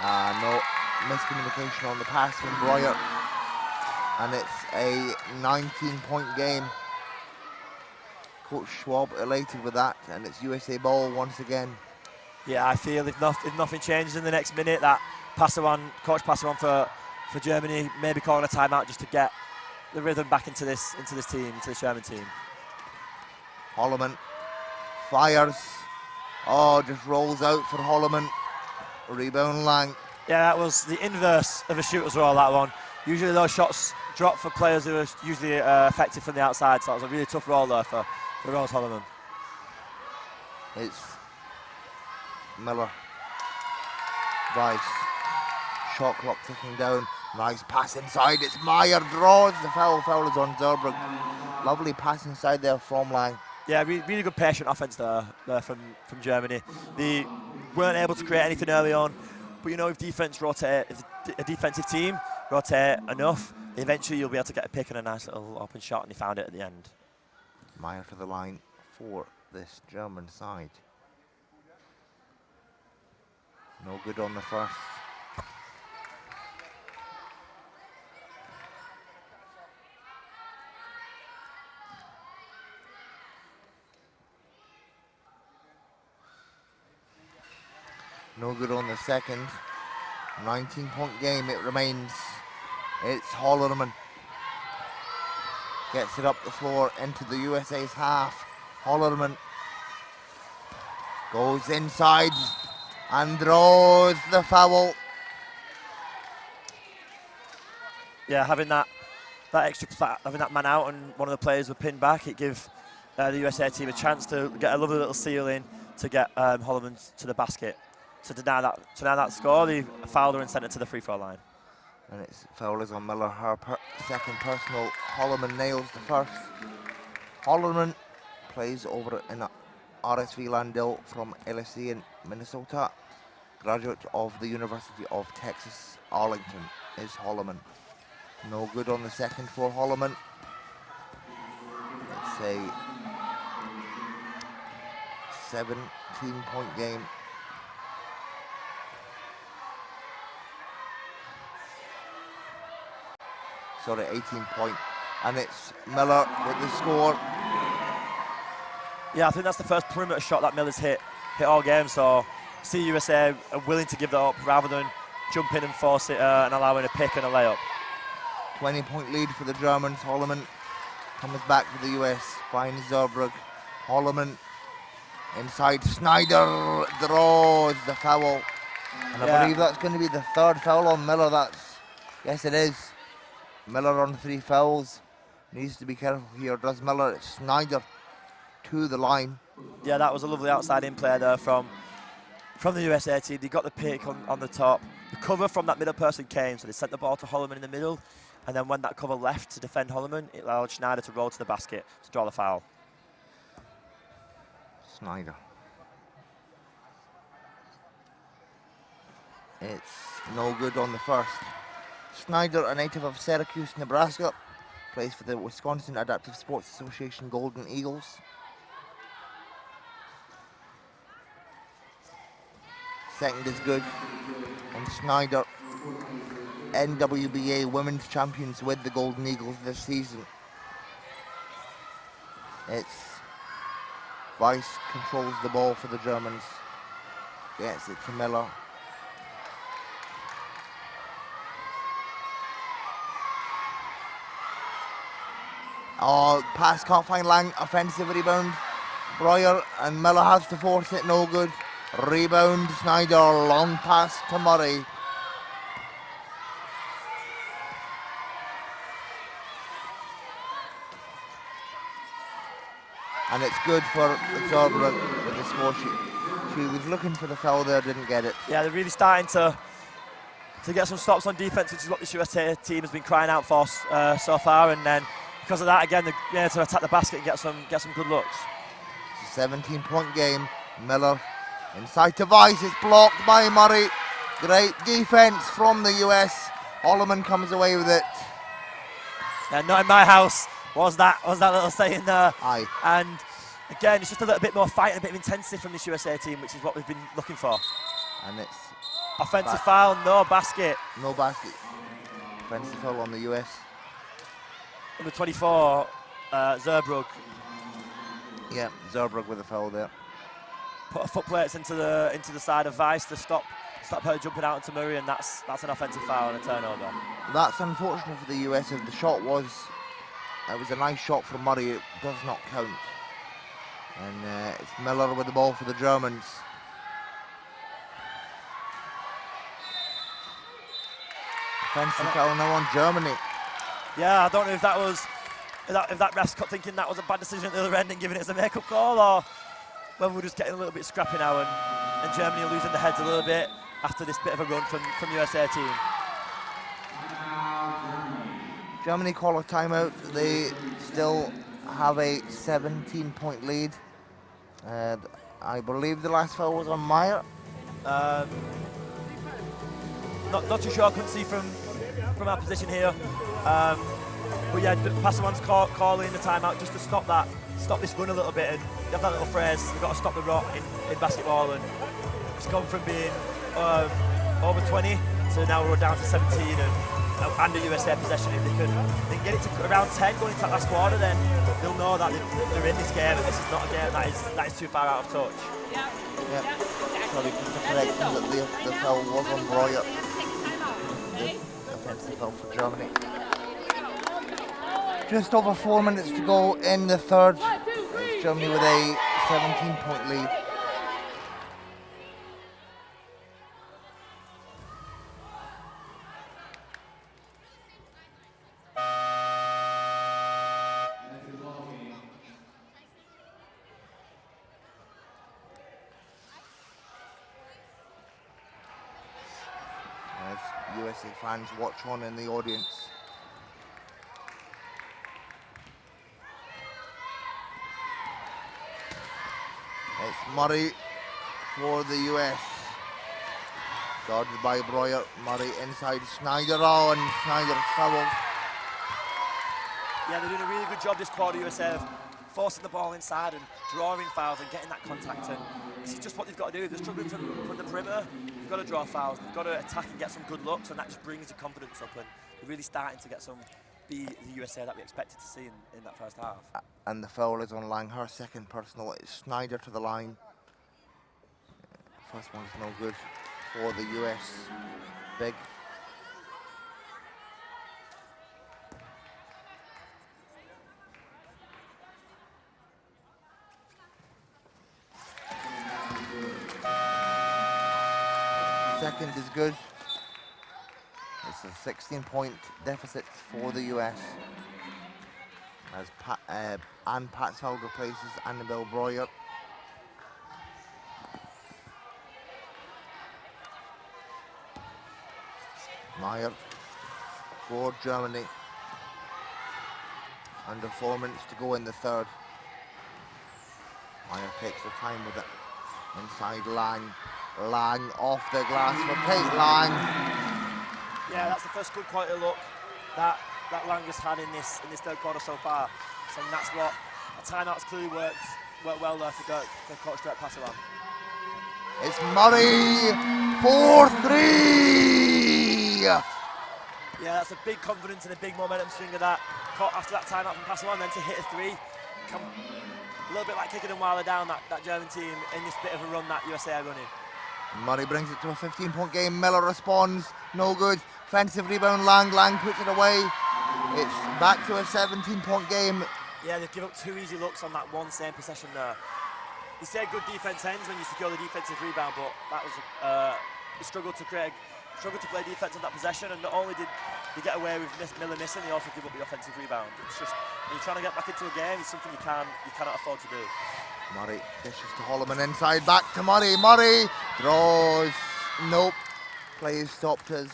No miscommunication on the pass from Breuer. And it's a 19-point game. Coach Schwab elated with that, and it's USA ball once again. Yeah, I feel if nothing changes in the next minute, that coach Passeron for Germany, maybe calling a timeout just to get the rhythm back into this team, into the Sherman team. Holloman fires. Oh, just rolls out for Holloman. Rebound Lang. Yeah, that was the inverse of a shoot as well, that one. Usually those shots drop for players who are usually effective from the outside, so it was a really tough roll there for Rose Holloman. It's Miller. Weiss. Shot clock ticking down. Nice pass inside. It's Meyer draws the foul. Foul is on Zerbrugg. Lovely pass inside there from Lang. Yeah, really good patient offense there from Germany. They weren't able to create anything early on, but if if a defensive team rotate enough, eventually you'll be able to get a pick and a nice little open shot, and he found it at the end. Meyer to the line for this German side. No good on the first. No good on the second. 19-point game it remains. It's Holloman. Gets it up the floor into the USA's half. Holloman goes inside and draws the foul. Yeah, having that man out and one of the players were pinned back, it gives the USA team a chance to get a lovely little seal in to get Holloman to the basket. To deny that score, they fouled her and sent it to the free throw line. And it's foul is on Miller, her second personal. Holloman nails the first. Holloman plays over in RSV Landell from LSC in Minnesota. Graduate of the University of Texas, Arlington is Holloman. No good on the second for Holloman. It's a 17-point game. Sorry, 18-point. And it's Miller with the score. Yeah, I think that's the first perimeter shot that Miller's hit all game. So see USA are willing to give that up rather than jump in and force it and allowing a pick and a layup. 20-point lead for the Germans. Holloman comes back for the US. Finds Zerbrugg. Holloman inside. Snyder draws the foul. And I believe that's going to be the third foul on Miller. Yes, it is. Miller on 3 fouls. Needs to be careful here. Does Miller? It's Snyder to the line. Yeah, that was a lovely outside in play there from the USA team. They got the pick on the top. The cover from that middle person came, so they sent the ball to Holloman in the middle. And then when that cover left to defend Holloman, it allowed Schneider to roll to the basket to draw the foul. Snyder. It's no good on the first. Snyder, a native of Syracuse, Nebraska, plays for the Wisconsin Adaptive Sports Association Golden Eagles. Second is good. And Snyder, NWBA Women's Champions with the Golden Eagles this season. It's Weiss controls the ball for the Germans. Gets it to Miller. Oh, pass can't find Lang. Offensive rebound. Breuer and Miller has to force it. No good. Rebound Snyder. Long pass to Murray. And it's good for Zerbrugg with the score. She was looking for the foul there, didn't get it. Yeah, they're really starting to get some stops on defense, which is what this USA team has been crying out for so far. And then because of that, again, they're able to attack the basket and get some good looks. It's a 17-point game. Miller inside to Weiss. It's blocked by Murray. Great defense from the US. Holloman comes away with it. Yeah, not in my house. Was that little saying there? Aye. And again, it's just a little bit more fight and a bit of intensity from this USA team, which is what we've been looking for. And it's offensive foul, no basket. No basket. Offensive foul on the US. Number 24, Zerbrugg. Yeah, Zerbrugg with a foul there. Put her foot plates into the side of Weiss to stop her jumping out into Murray, and that's an offensive foul and a turnover. That's unfortunate for the US. If the shot was, it was a nice shot from Murray, it does not count. And it's Miller with the ball for the Germans. Offensive foul now on Germany. Yeah, I don't know if that ref's thinking that was a bad decision at the other end and giving it as a make-up call, or whether we're just getting a little bit scrappy now and Germany are losing their heads a little bit after this bit of a run from USA team. Germany call a timeout. They still have a 17-point lead. I believe the last foul was on Meyer. Not too sure. I couldn't see from our position here. But yeah, Passawan's calling the timeout just to stop this run a little bit. And you have that little phrase, you've got to stop the rot in basketball. And it's gone from being over 20 to now we're down to 17 and under USA possession. If they can get it to around 10 going into that last quarter, then they'll know that they're in this game and this is not a game that is too far out of touch. Yeah. Sorry, just to correct that the foul was on Breuer. The offensive foul for Germany. Just over 4 minutes to go in the third. It's Germany with a 17-point lead. USA fans watch on in the audience. It's Murray for the US. Guarded by Breuer. Murray inside Snyder. Oh, and Snyder fouled. Yeah, they're doing a really good job this quarter, USA, of forcing the ball inside and drawing fouls and getting that contact. And this is just what they've got to do. They're struggling from the perimeter. They've got to draw fouls. They've got to attack and get some good looks, and that just brings the confidence up. And they're really starting to be the USA that we expected to see in that first half. And the foul is on Lang. Her second personal. It's Snyder to the line. First one's no good for the US. Big. Second is good. It's a 16-point deficit for the US. As Ann Patsfeld replaces Annabelle Breuer. Meyer for Germany. Under 4 minutes to go in the third. Meyer takes her time with it. Inside Lang. Lang off the glass for Kate Lang. Yeah, that's the first good quality look that Lang has had in this third quarter so far. So that's what a timeout's clearly worked well there for Coach Direct pass around. It's Murray 4-3. Yeah, that's a big confidence and a big momentum swing of that. After that timeout from pass then to hit a three. A little bit like kicking them while they're down, that German team in this bit of a run that USA are running. Murray brings it to a 15-point game. Miller responds, no good. Offensive rebound, Lang puts it away. It's back to a 17-point game. Yeah, they give up 2 easy looks on that one same possession there. You say good defense ends when you secure the defensive rebound, but that was a struggle to play defense on that possession, and not only did they get away with Miller missing, they also give up the offensive rebound. It's just, when you're trying to get back into a game, it's something you cannot afford to do. Murray dishes to Holloman inside, back to Murray. Murray draws, nope. Play is stopped as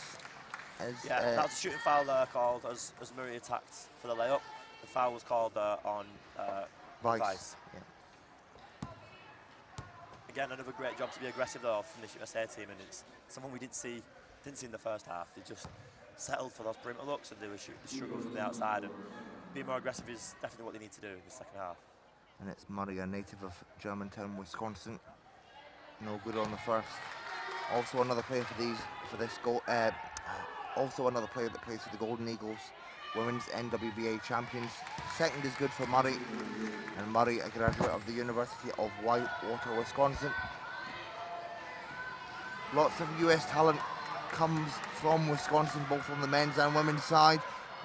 that's a shooting foul there called as Murray attacked for the layup. The foul was called on Vice. Yeah. Again, another great job to be aggressive though from this USA team, and it's someone we didn't see in the first half. They just settled for those perimeter looks, and they were struggling from the outside, and being more aggressive is definitely what they need to do in the second half. And it's Murray, a native of Germantown, Wisconsin. No good on the first. Also another player for this goal. Also another player that plays for the Golden Eagles, Women's NWBA champions. Second is good for Murray, and Murray, a graduate of the University of Whitewater, Wisconsin. Lots of US talent comes from Wisconsin, both on the men's and women's side.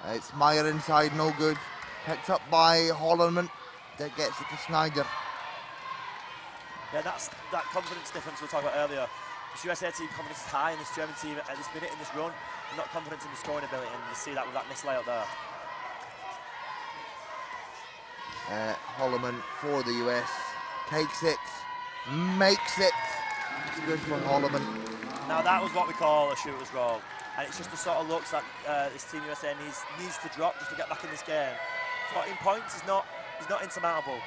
It's Meyer inside, no good. Picked up by Holloman, that gets it to Snyder. Yeah, that's that confidence difference we were talking about earlier. This USA team confidence is high, and this German team at this minute in this run, not confident in the scoring ability, and you see that with that missed layup there. Holloman for the US, takes it, makes it. It's good for Holloman. Now that was what we call a shooter's roll, and it's just the sort of looks that this Team USA needs to drop just to get back in this game. 14 points is not insurmountable.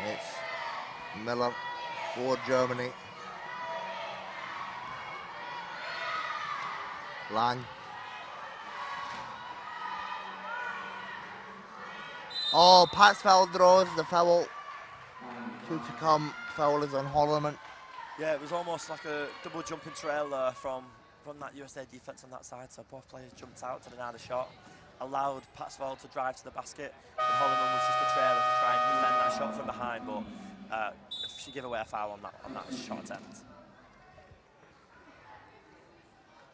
It's Miller for Germany. Lang. Oh, Patsfeld draws the foul. 2 to come. Foul is on Holloman. Yeah, it was almost like a double jumping trail there from that USA defense on that side. So both players jumped out to deny the shot, allowed Patsfeld to drive to the basket, and Holloman was just a trailer to try and defend that shot from behind. But she gave away a foul on that shot attempt.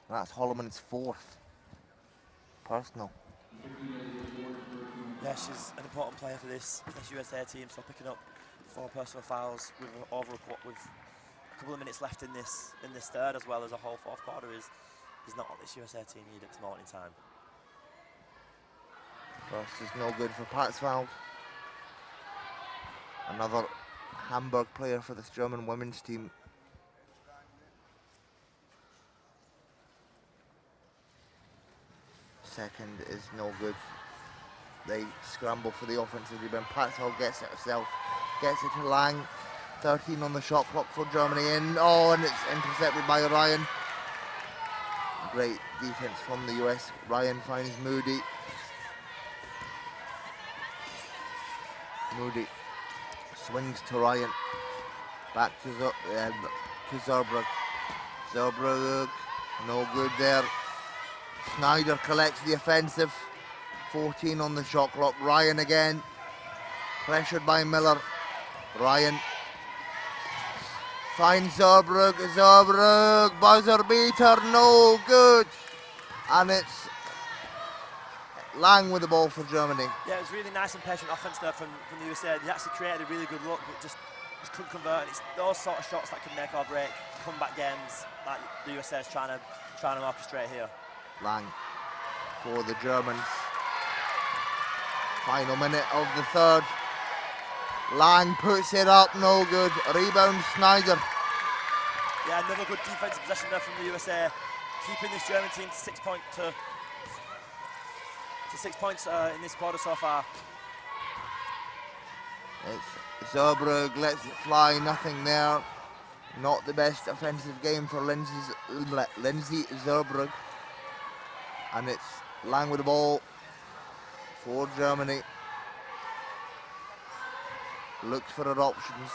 That's Holloman's 4th personal. Yeah, she's an important player for this USA team. So picking up 4 personal fouls with a couple of minutes left in this third, as well as a whole fourth quarter, is not what this USA team need at this moment in time. First is no good for Patsfeld. Another Hamburg player for this German women's team. Second is no good. They scramble for the offensive rebound. Patsfeld gets it herself, gets it to Lang. 13 on the shot clock for Germany in. Oh, and it's intercepted by Ryan. Great defense from the US. Ryan finds Moody. Moody swings to Ryan. Back to Zerbrug. Zerbrug, no good there. Snyder collects the offensive. 14 on the shot clock. Ryan again. Pressured by Miller. Ryan finds Zerbrug. Zerbrug, buzzer beater, no good. And it's Lang with the ball for Germany. Yeah, it was really nice and patient offense there from the USA. They actually created a really good look, but just couldn't convert. And it's those sort of shots that can make or break comeback games that the USA is trying to orchestrate here. Lang for the Germans. Final minute of the third. Lang puts it up, no good. Rebound Snyder. Yeah, another good defensive possession there from the USA, keeping this German team to 6 points in this quarter so far. It's Zerbrug lets it fly, nothing there. Not the best offensive game for Lindsay Zerbrugg. And it's Lang with the ball for Germany. Looks for her options.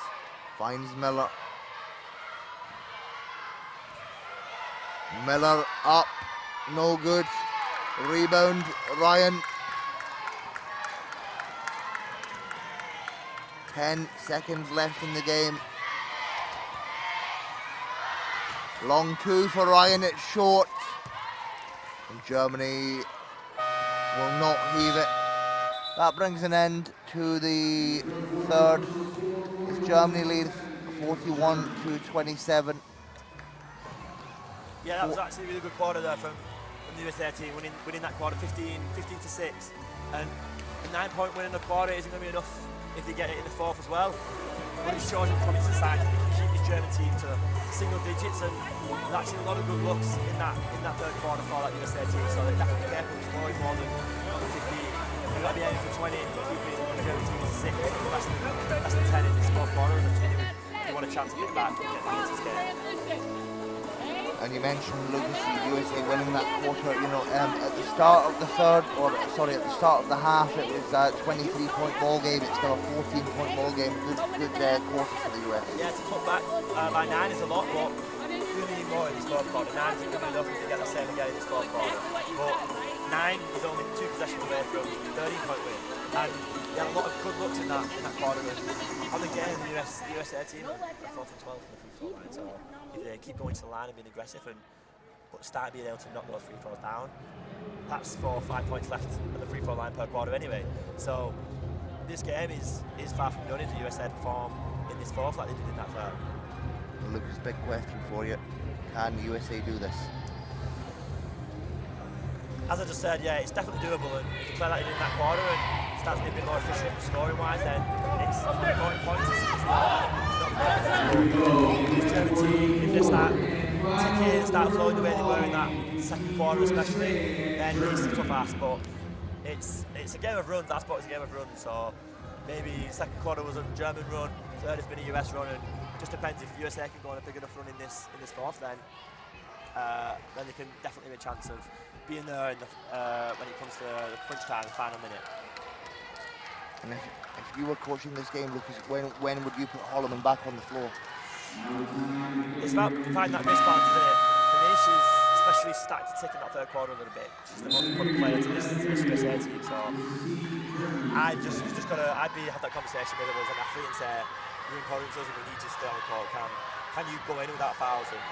Finds Miller. Miller up. No good. Rebound, Ryan. 10 seconds left in the game. Long two for Ryan, it's short. And Germany will not heave it. That brings an end to the third. As Germany leads 41-27. Yeah, that was actually a really good quarter there from the USA team, winning that quarter 15-6. And a 9-point win in the quarter isn't going to be enough if they get it in the fourth as well. But it shows in promising signs that they can keep this German team to single digits, and there's actually a lot of good looks in that third quarter for that USA team. So they have to be careful with scoring more than 15. They've got to be aiming for 20, keeping the German team to 6, less than 10 in this fourth quarter, and they want a chance to get back and get back into this game. And you mentioned, Lucas, USA winning that quarter. You know, at the start of the third, or sorry, at the start of the half, it was a 23-point ball game. It's now a 14-point ball game. Good quarter for the US. Yeah, to cut back by 9 is a lot, but we need more in this fourth quarter. 9 isn't going to be enough to get the same again in this fourth quarter. But 9 is only 2 possessions away from 13-point win, and they had a lot of good looks in that quarter. On the game, the USA team are 4 from 12 from the free throw line. So if they keep going to the line and being aggressive and start being able to knock those free throws down, that's 4 or 5 points left at the free throw line per quarter anyway. So this game is far from done if the USA perform in this fourth like they did in that third. Lucas, big question for you. Can the USA do this? As I just said, yeah, it's definitely doable, and if you play like you did in that quarter and starts being a bit more efficient scoring-wise, then it's 40 points. It's not this German team, if they start ticking, start flowing the way they were in that second quarter especially, then it's a tough ask, but it's a game of runs. That sport is a game of runs, so maybe second quarter was a German run, third has been a US run, and it just depends if USA can go on a big enough run in this fourth, then they can definitely have a chance of being there in the, when it comes to the crunch time, the final minute. And if you were coaching this game, Lucas, when would you put Holloman back on the floor? It's about finding that response, isn't it? For me, she's especially started to tick in that third quarter a little bit. She's the most important player to this USA team, so I'd have that conversation with her as an athlete and say, you're important to us and we need you to stay on the court. Can you go in without fouls? And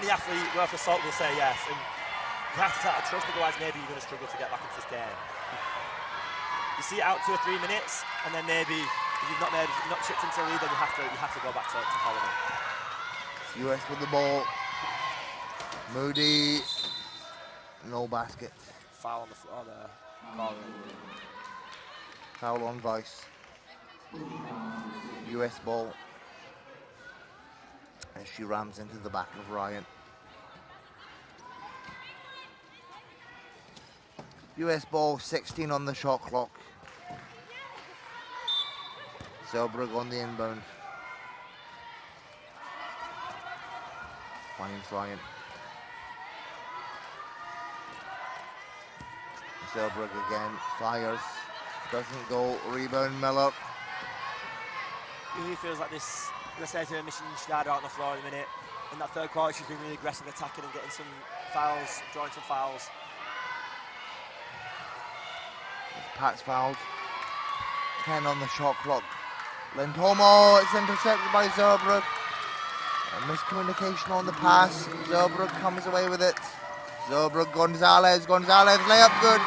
any athlete worth a salt will say yes. And you have to take that trust, otherwise maybe you're going to struggle to get back into this game. You see it out 2 or 3 minutes, and then maybe if you've not chipped into the lead, then you have to go back to Holloman. US with the ball. Moody, no basket. Foul on the floor there. Foul on Vice. US ball. As she rams into the back of Ryan. US ball, 16 on the shot clock. Zerbrugg on the inbound. Finds Ryan. Zerbrugg again, fires. Doesn't go, rebound Miller. It really feels like this USA team mission started out on the floor in a minute. In that third quarter, she's been really aggressive attacking and getting some fouls, drawing some fouls. Pat's fouled. 10 on the shot clock. Lindholm, it's intercepted by Zerbrugg. A miscommunication on the pass. Zerbrugg comes away with it. Zerbrugg, Gonzalez layup good.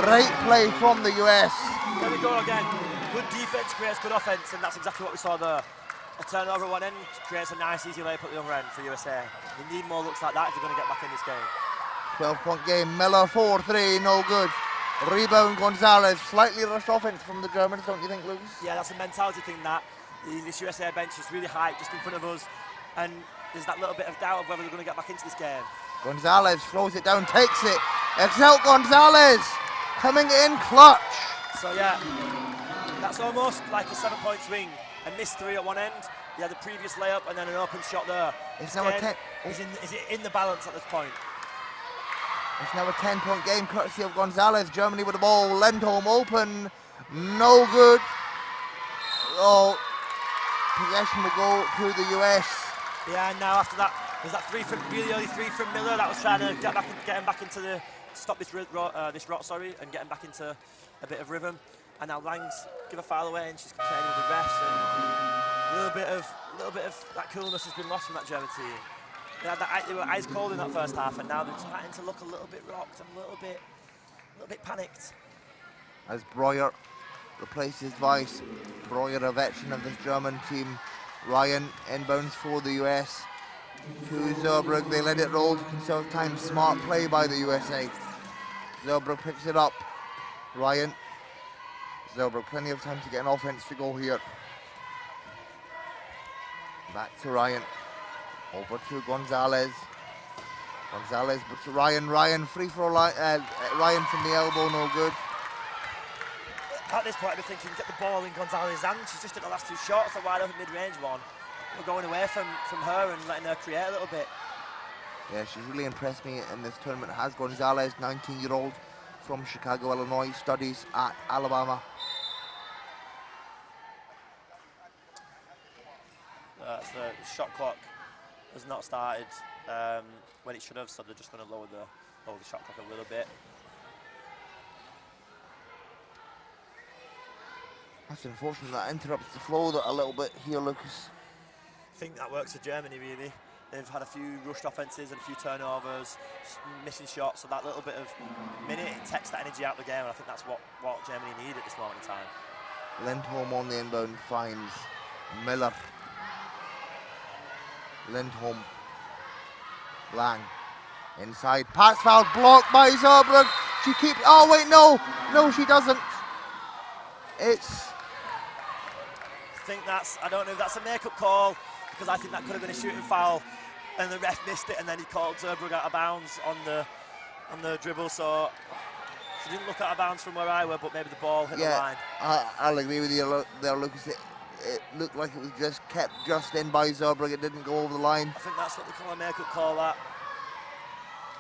Great play from the US. There we go again. Good defense creates good offense, and that's exactly what we saw there. A turnover at one end creates a nice, easy layup at the other end for USA. They need more looks like that if they're going to get back in this game. 12-point game. Miller 4-3, no good. Rebound Gonzalez. Slightly rushed offense from the Germans, don't you think, Lucas? Yeah, that's a mentality thing. That this USA bench is really high, just in front of us, and there's that little bit of doubt of whether they're going to get back into this game. Gonzalez throws it down, takes it. Excel Gonzalez coming in clutch. So yeah, that's almost like a 7-point swing. A missed 3 at one end. He had the previous layup and then an open shot there. It's now a 10. Is it in the balance at this point? It's now a 10-point game, courtesy of Gonzalez. Germany with the ball. Lindholm open. No good. Oh, possession will go to the US. Yeah, and now after that, there's that really early three from Miller. That was trying to get him back into the stop this rot, and get him back into a bit of rhythm. And now Lang's give a foul away, and she's complaining with the refs. And a little bit of that coolness has been lost from that German team. They were ice cold in that first half, and now they're starting to look a little bit rocked and a little bit panicked. As Breuer replaces Weiss. Breuer, a veteran of this German team. Ryan inbounds for the US. To Zerbrugg, they let it roll to conserve time. Smart play by the USA. Zerbrugg picks it up. Ryan. Zerbrugg, plenty of time to get an offense to go here. Back to Ryan. Over to Gonzalez. Gonzalez, but to Ryan. Ryan, free throw line. Ryan from the elbow, no good. At this point, I'd be thinking, get the ball in Gonzalez's hand. She's just hit the last two shots, a wide open mid-range one. We're going away from her and letting her create a little bit. Yeah, she's really impressed me in this tournament. Has Gonzalez, 19-year-old from Chicago, Illinois, studies at Alabama. The shot clock has not started when it should have, so they're just going to lower the shot clock a little bit. That's unfortunate. That interrupts the flow a little bit here, Lucas. I think that works for Germany, really. They've had a few rushed offences and a few turnovers, missing shots, so that little bit of minute, it takes that energy out of the game, and I think that's what Germany need at this moment in time. Lindholm on the inbound finds Miller. Lindholm. Lang. Inside. Pass foul blocked by Zerbrugg. She keeps. Oh, wait, no. No, she doesn't. I don't know if that's a make-up call, because I think that could have been a shooting foul, and the ref missed it, and then he called Zerbrugg out of bounds on the dribble, so she didn't look out of bounds from where I were, but maybe the ball hit the line. I'll agree with you there, Lucas. It looked like it was just kept just in by Zerbrugg. It didn't go over the line. I think that's what they call a make-up call, that.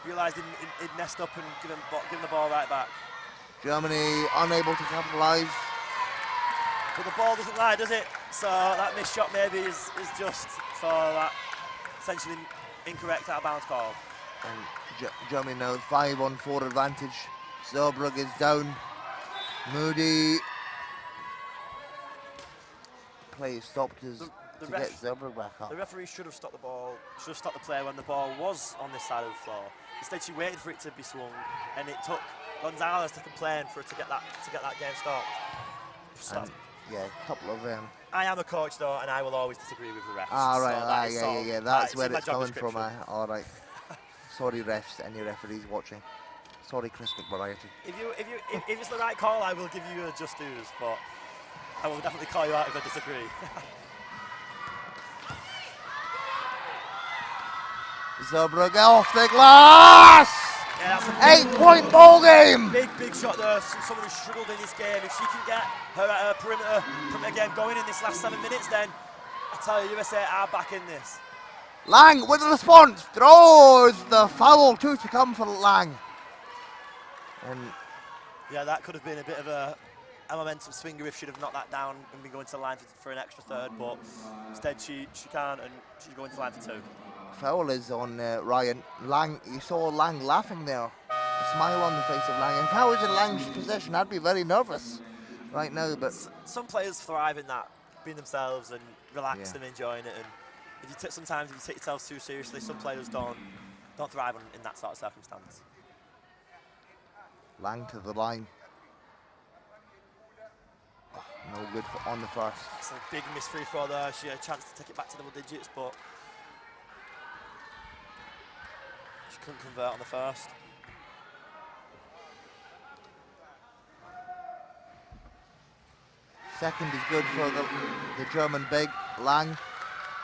Realised he'd messed up and given the ball right back. Germany unable to capitalise. But the ball doesn't lie, does it? So that missed shot maybe is just for that essentially incorrect out-of-bounds call. And Germany now 5-on-4 advantage. Zerbrugg is down. Moody. Play stopped to get Zerbrugg back up. The referee should have stopped the ball, should have stopped the play when the ball was on this side of the floor. Instead, she waited for it to be swung, and it took Gonzalez to complain for it to get that game stopped. Yeah, a couple of I am a coach though, and I will always disagree with the refs. Right, yeah. That's where it's coming from. All right. Sorry, refs, any referees watching. Sorry, Chris McVariety. If it's the right call, I will give you a just dues, but I will definitely call you out if I disagree. Zerbrugg off the glass! Yeah, that's a 8-point ball game! Big shot there from someone who struggled in this game. If she can get her perimeter game going in this last 7 minutes, then I tell you, USA are back in this. Lang with the response, throws the foul, 2 to come for Lang. And yeah, that could have been a bit of a momentum swinger if she'd have knocked that down and been going to the line for an extra third, but instead she can't, and she's going to the line for 2. Foul is on Ryan. Lang, you saw Lang laughing there. A smile on the face of Lang. If I was in Lang's position, I'd be very nervous right now. But some players thrive in that, being themselves and relaxed and enjoying it. And sometimes if you take yourself too seriously, some players don't thrive in that sort of circumstance. Lang to the line. Oh, no good on the first. It's a big missed free throw there. She had a chance to take it back to double digits, but she couldn't convert on the first. Second is good for the German big, Lang.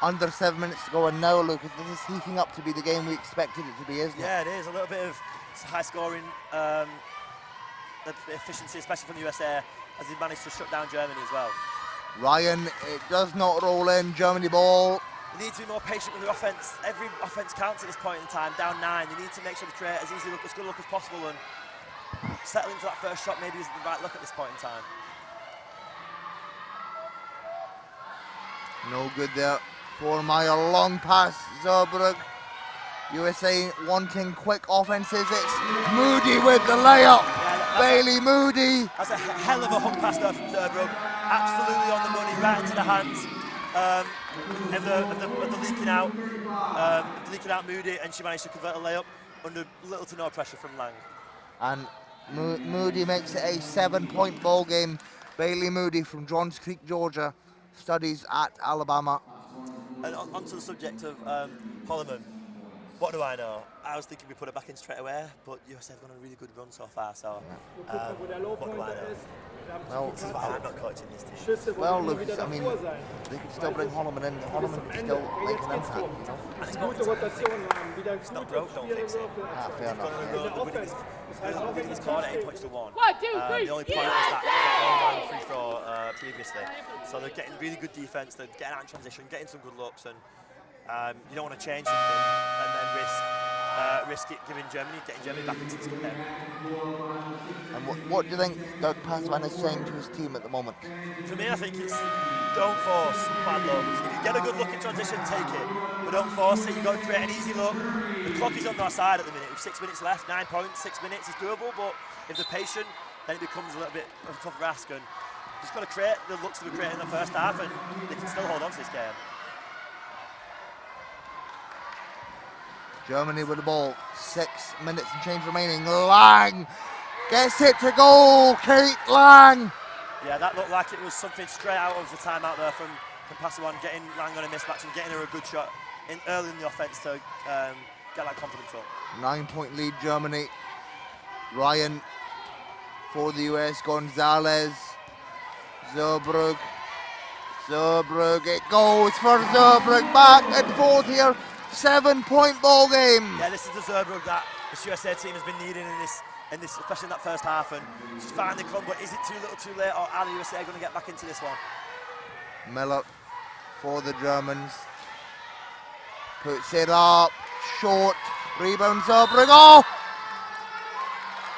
Under 7 minutes to go, and now, Lucas, this is heating up to be the game we expected it to be, isn't it? Yeah, it is. A little bit of high scoring efficiency, especially from the USA, as they managed to shut down Germany as well. Ryan, it does not roll in. Germany ball. They need to be more patient with their offence. Every offence counts at this point in time, down 9. They need to make sure they create as good a look as possible, and settling for that first shot maybe isn't the right look at this point in time. No good there. 4 mile long pass, Zerbrugg. USA wanting quick offences. It's Moody with the layup. Yeah, Bailey Moody. That's a hell of a hook pass there from Zerbrugg. Absolutely on the money, right into the hands of the leaking out Moody, and she managed to convert a layup under little to no pressure from Lang. And Moody makes it a 7-point ball game. Bailey Moody from Johns Creek, Georgia, studies at Alabama. And onto the subject of Holloman, what do I know? I was thinking we put it back in straight away, but USA have gone on a really good run so far, so what do I know? Well, this is why I'm not coaching this team. Well, Lucas, I mean, they can still bring Holloman in. Holloman can still make an impact, you know? And it's not broke, don't fix it. Fair enough. They're winning this quarter 8 points to 1. 1, 2, 3. The only point was that one free throw previously. So they're getting really good defence, they're getting out in transition, getting some good looks, and you don't want to change something and then risk it getting Germany back into this game. And what do you think Doug Passman is saying to his team at the moment? For me, I think it's don't force bad looks. If you get a good look in transition, take it. But don't force it, you've got to create an easy look. The clock is on our side at the minute. With 6 minutes left, 9 points, 6 minutes is doable, but if they're patient, then it becomes a little bit of a tougher ask. And just got to create the looks that we created in the first half, and they can still hold on to this game. Germany with the ball, 6 minutes and change remaining. Lang gets it to goal, Kate Lang. Yeah, that looked like it was something straight out of the timeout there from Passawan, getting Lang on a mismatch and getting her a good shot early in the offence to get that confidence up. 9-point lead, Germany. Ryan for the US, Gonzalez, Zerbrugg, it goes for Zerbrugg, back and forth here. 7-point ball game. Yeah, this is the Zerbrugg that this USA team has been needing in this, especially in that first half, and she's finally come. But is it too little, too late, or are the USA going to get back into this one? Miller for the Germans puts it up, short, rebound Zerbrugg. Oh!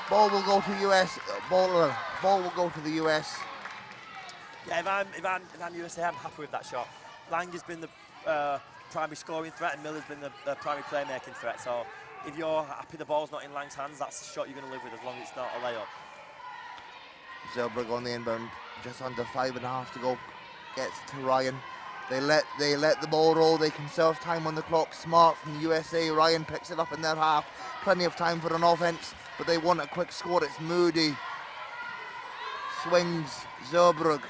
Ball will go to US. Ball will go to the US. Yeah, if I'm USA, I'm happy with that shot. Lang has been the primary scoring threat, and Miller's been the primary playmaking threat. So if you're happy the ball's not in Lang's hands, that's the shot you're going to live with as long as it's not a layup. Zerbrugg on the inbound, just under 5.5 to go. Gets to Ryan. They let the ball roll. They conserve time on the clock. Smart from the USA. Ryan picks it up in their half. Plenty of time for an offense, but they want a quick score. It's Moody. Swings Zerbrugg.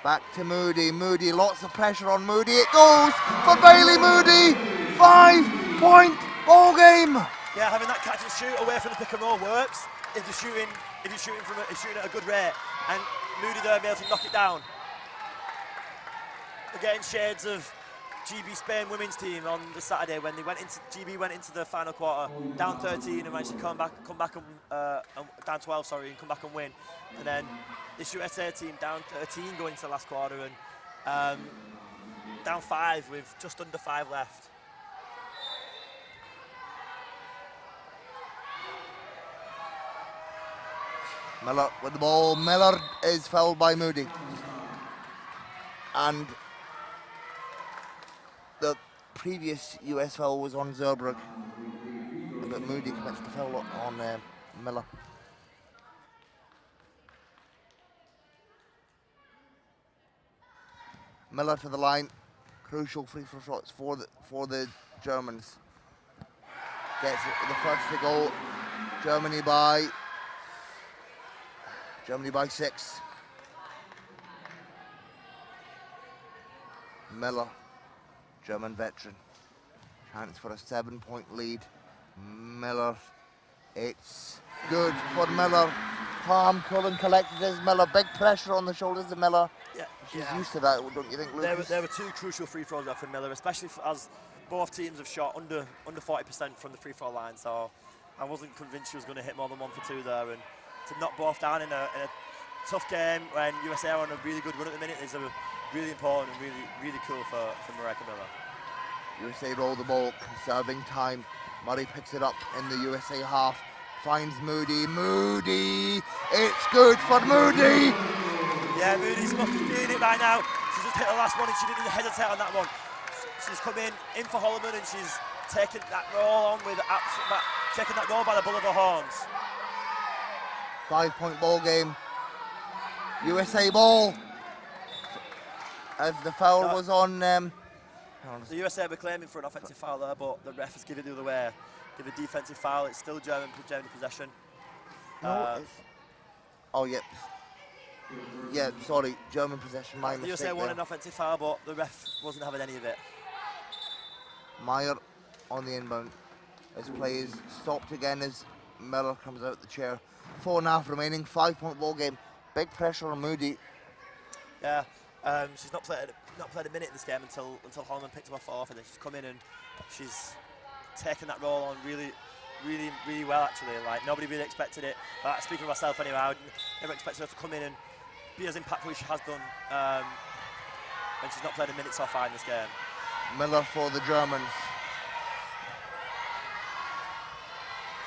Back to Moody. Moody, lots of pressure on Moody. It goes for Bailey Moody. 5-point ball game. Yeah, having that catch and shoot away from the pick and roll works. If you're shooting at a good rate, and Moody there be able to knock it down. We're getting shades of GB Spain women's team on the Saturday when GB went into the final quarter down 13 and managed to come back and down 12, sorry, and come back and win. And then this USA team down 13 going into the last quarter and down 5 with just under 5 left. Miller with the ball. Miller is fouled by Moody. And the previous US foul was on Zerbrugg, but Moody commits the foul on Miller. Miller to the line. Crucial free throw shots for the Germans. Gets it the first to go. Germany by 6. Miller, German veteran. Chance for a 7-point lead. Miller, it's good for Miller. Calm, cool and collected is Miller. Big pressure on the shoulders of Miller. Yeah, she's used to that, don't you think, Lucas? There were 2 crucial free throws there for Miller, especially as both teams have shot under 40% from the free throw line. So I wasn't convinced she was going to hit more than 1 for 2 there, and to knock both down in a tough game when USA are on a really good run at the minute. It's a really important and really cool for Marika Miller. USA roll the ball, conserving time. Murray picks it up in the USA half, finds Moody. Moody! It's good for Moody! Yeah, Moody's must be feeling it right now. She's just hit the last one and she didn't even hesitate on that one. She's come in for Holloman and she's taken that roll on with taking that roll by the bull of her horns. 5-point ball game. USA ball. As the foul was on. The USA were claiming for an offensive foul there, but the ref has given it the other way. Give a defensive foul. It's still German possession. No, oh, yep. Yeah, sorry, German possession. My the mistake. USA won an offensive foul, but the ref wasn't having any of it. Meyer on the inbound. As play is stopped again as Miller comes out the chair. 4.5 remaining. 5-point ball game. Big pressure on Moody. Yeah, she's not played a minute in this game until Holloman picked her off, and then she's come in and she's taken that role on really well actually. Like nobody really expected it. Speaking for myself anyway, I never expected her to come in and be as impactful as she has done. And she's not played a minute so far in this game. Miller for the Germans.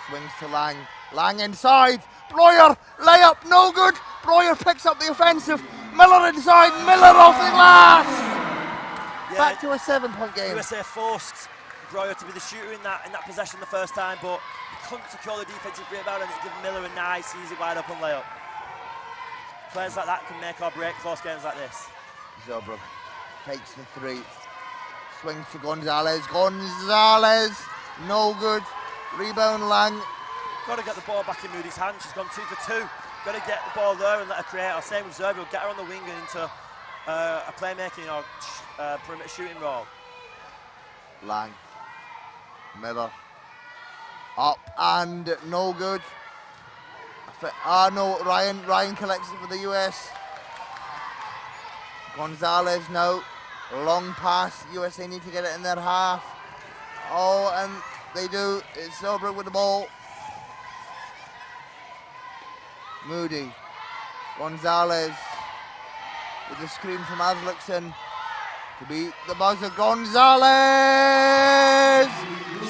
Swings to Lang. Lang inside. Breuer, layup, no good. Breuer picks up the offensive. Miller inside, Miller off the glass. Yeah, back to a 7-point game. USA forced Breuer to be the shooter in that possession the first time, but he couldn't secure the defensive rebound and it gave Miller a nice, easy wide open layup. Players like that can make or break close games like this. Zobrook takes the 3. Swings to Gonzalez. Gonzalez, no good. Rebound Lang. Got to get the ball back in Moody's hand. She's gone 2 for 2. Got to get the ball there and let her create. Or same with Zerbi. Get her on the wing and into a playmaking or perimeter shooting role. Lang. Miller. Up and no good. No, Ryan collects it for the US. Gonzalez now. Long pass. USA need to get it in their half. Oh, and they do. It's Zobrook with the ball. Moody. Gonzalez with the screen from Aslickson to beat the buzzer. Gonzalez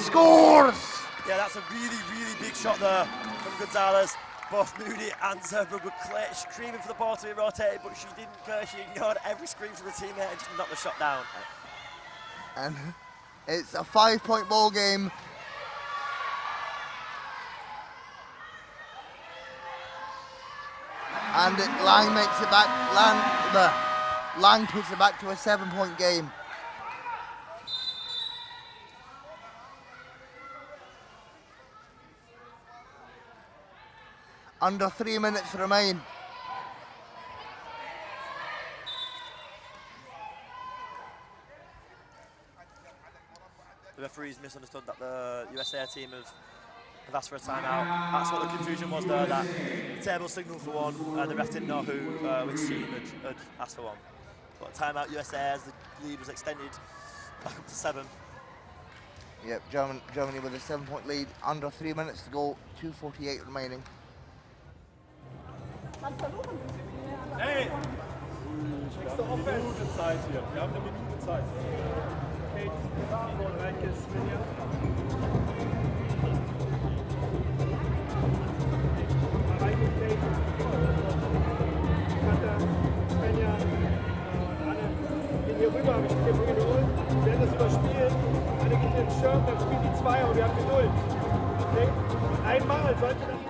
scores! Yeah, that's a really big shot there from Gonzalez. Both Moody and Zerbrug were screaming for the ball to be rotated, but she didn't care. She ignored every scream from the teammate and just knocked the shot down. And it's a 5-point ball game. And Lang makes it back. Lang puts it back to a 7-point game. Under 3 minutes remain. The referees misunderstood that the USA team have asked for a timeout. That's what the confusion was there, that the table signalled for one and the ref didn't know which team had asked for one. But timeout USA as the lead was extended back up to 7. Yep, Germany with a 7-point lead, under 3 minutes to go, 2:48 remaining. Hey! Nächste Offense. Zeit hier. Wir haben 1 Minute Zeit. Okay, Timo und Reike Svenja. Reike, Kate, Katja, Svenja, alle gehen hier rüber, wir stehen hier Geduld. Wir werden das überspielen. Alle gehen ins Shirt, dann spielt die 2 und wir haben Geduld. Okay? Einmal sollte das.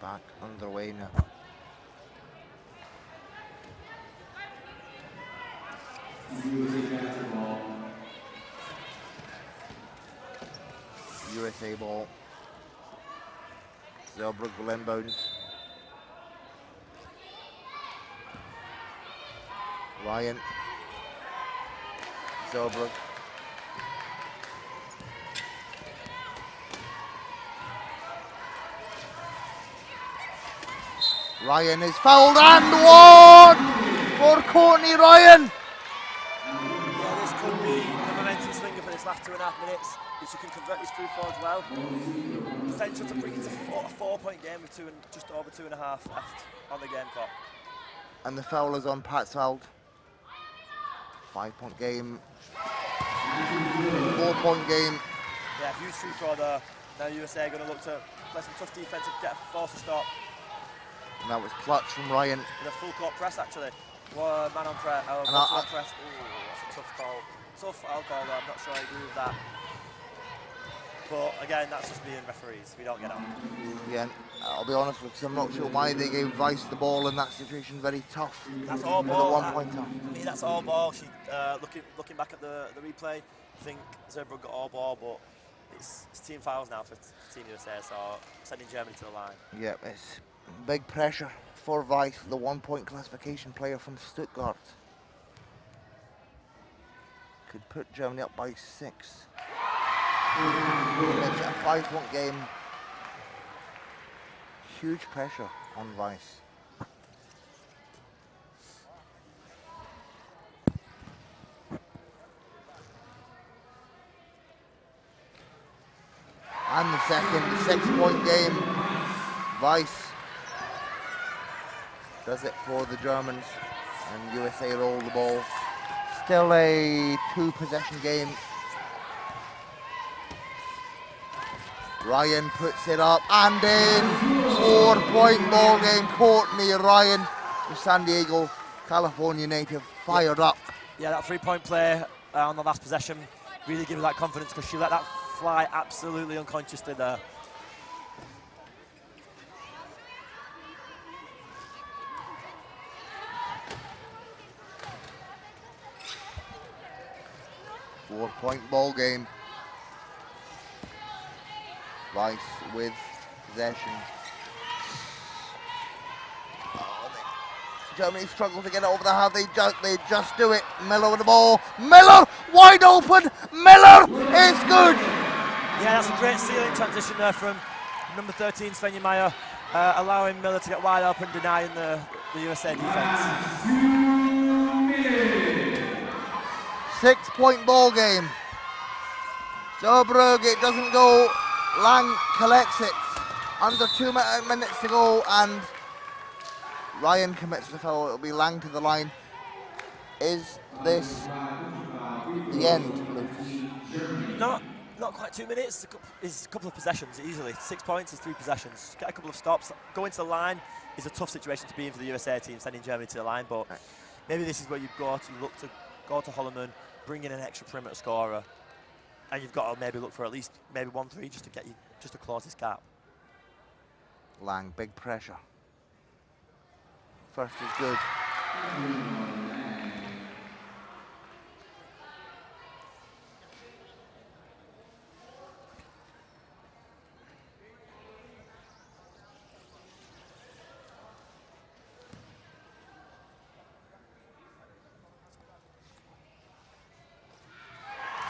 back underway now. USA ball. Zellbrug will inbound. Ryan. Zellbrug. Ryan is fouled and one for Courtney Ryan. Yeah, this could be the momentum slinger for this last 2.5 minutes. If you can convert this through forward well, potential to bring it to a 4-point game with just over 2.5 left on the game clock. And the foul is on Patsfeld. 5-point game. 4-point game. Yeah, huge free throw there. Now USA are going to look to play some tough defense to get a force a stop. And that was clutch from Ryan. With a full court press, actually. Well, man on press. Oh, on press. Ooh, that's a tough call. Tough foul call, though. I'm not sure I agree with that. But again, that's just being referees. We don't get on. Yeah, I'll be honest with you, I'm not sure why they gave Vice the ball in that situation. Very tough. That's all ball. With a 1-pointer. For me, that's all ball. She looking back at the replay, I think Zellbrug got all ball, but it's team fouls now for Team USA, so sending Germany to the line. Yeah, it's big pressure for Vice, the 1-point classification player from Stuttgart. Could put Germany up by 6. It's a 5-point game. Huge pressure on Vice. And the second 6-point game. Vice does it for the Germans, and USA roll the ball. Still a 2-possession game. Ryan puts it up and in. 4-point ball game. Courtney Ryan, the San Diego, California native, fired up. Yeah, that 3-point play on the last possession really gave her that confidence because she let that fly absolutely unconsciously there. Four-point ball game. Vice with possession. Germany struggle to get it over the half. They just do it. Miller with the ball. Miller wide open. Miller is good. Yeah, that's a great stealing transition there from number 13 Svenja Meyer, allowing Miller to get wide open, denying the USA defense. 6-point ball game. Zellbrug, it doesn't go. Lang collects it. Under 2 minutes to go, and Ryan commits the foul. It'll be Lang to the line. Is this the end, Lucas? Not quite 2 minutes. It's a couple of possessions easily. 6 points is 3 possessions. Get a couple of stops. Going to the line is a tough situation to be in for the USA team, sending Germany to the line. But maybe this is where you look to go to Holloman, bring in an extra perimeter scorer, and you've got to maybe look for at least maybe 1-3 just to close this gap. Lang, big pressure. First is good.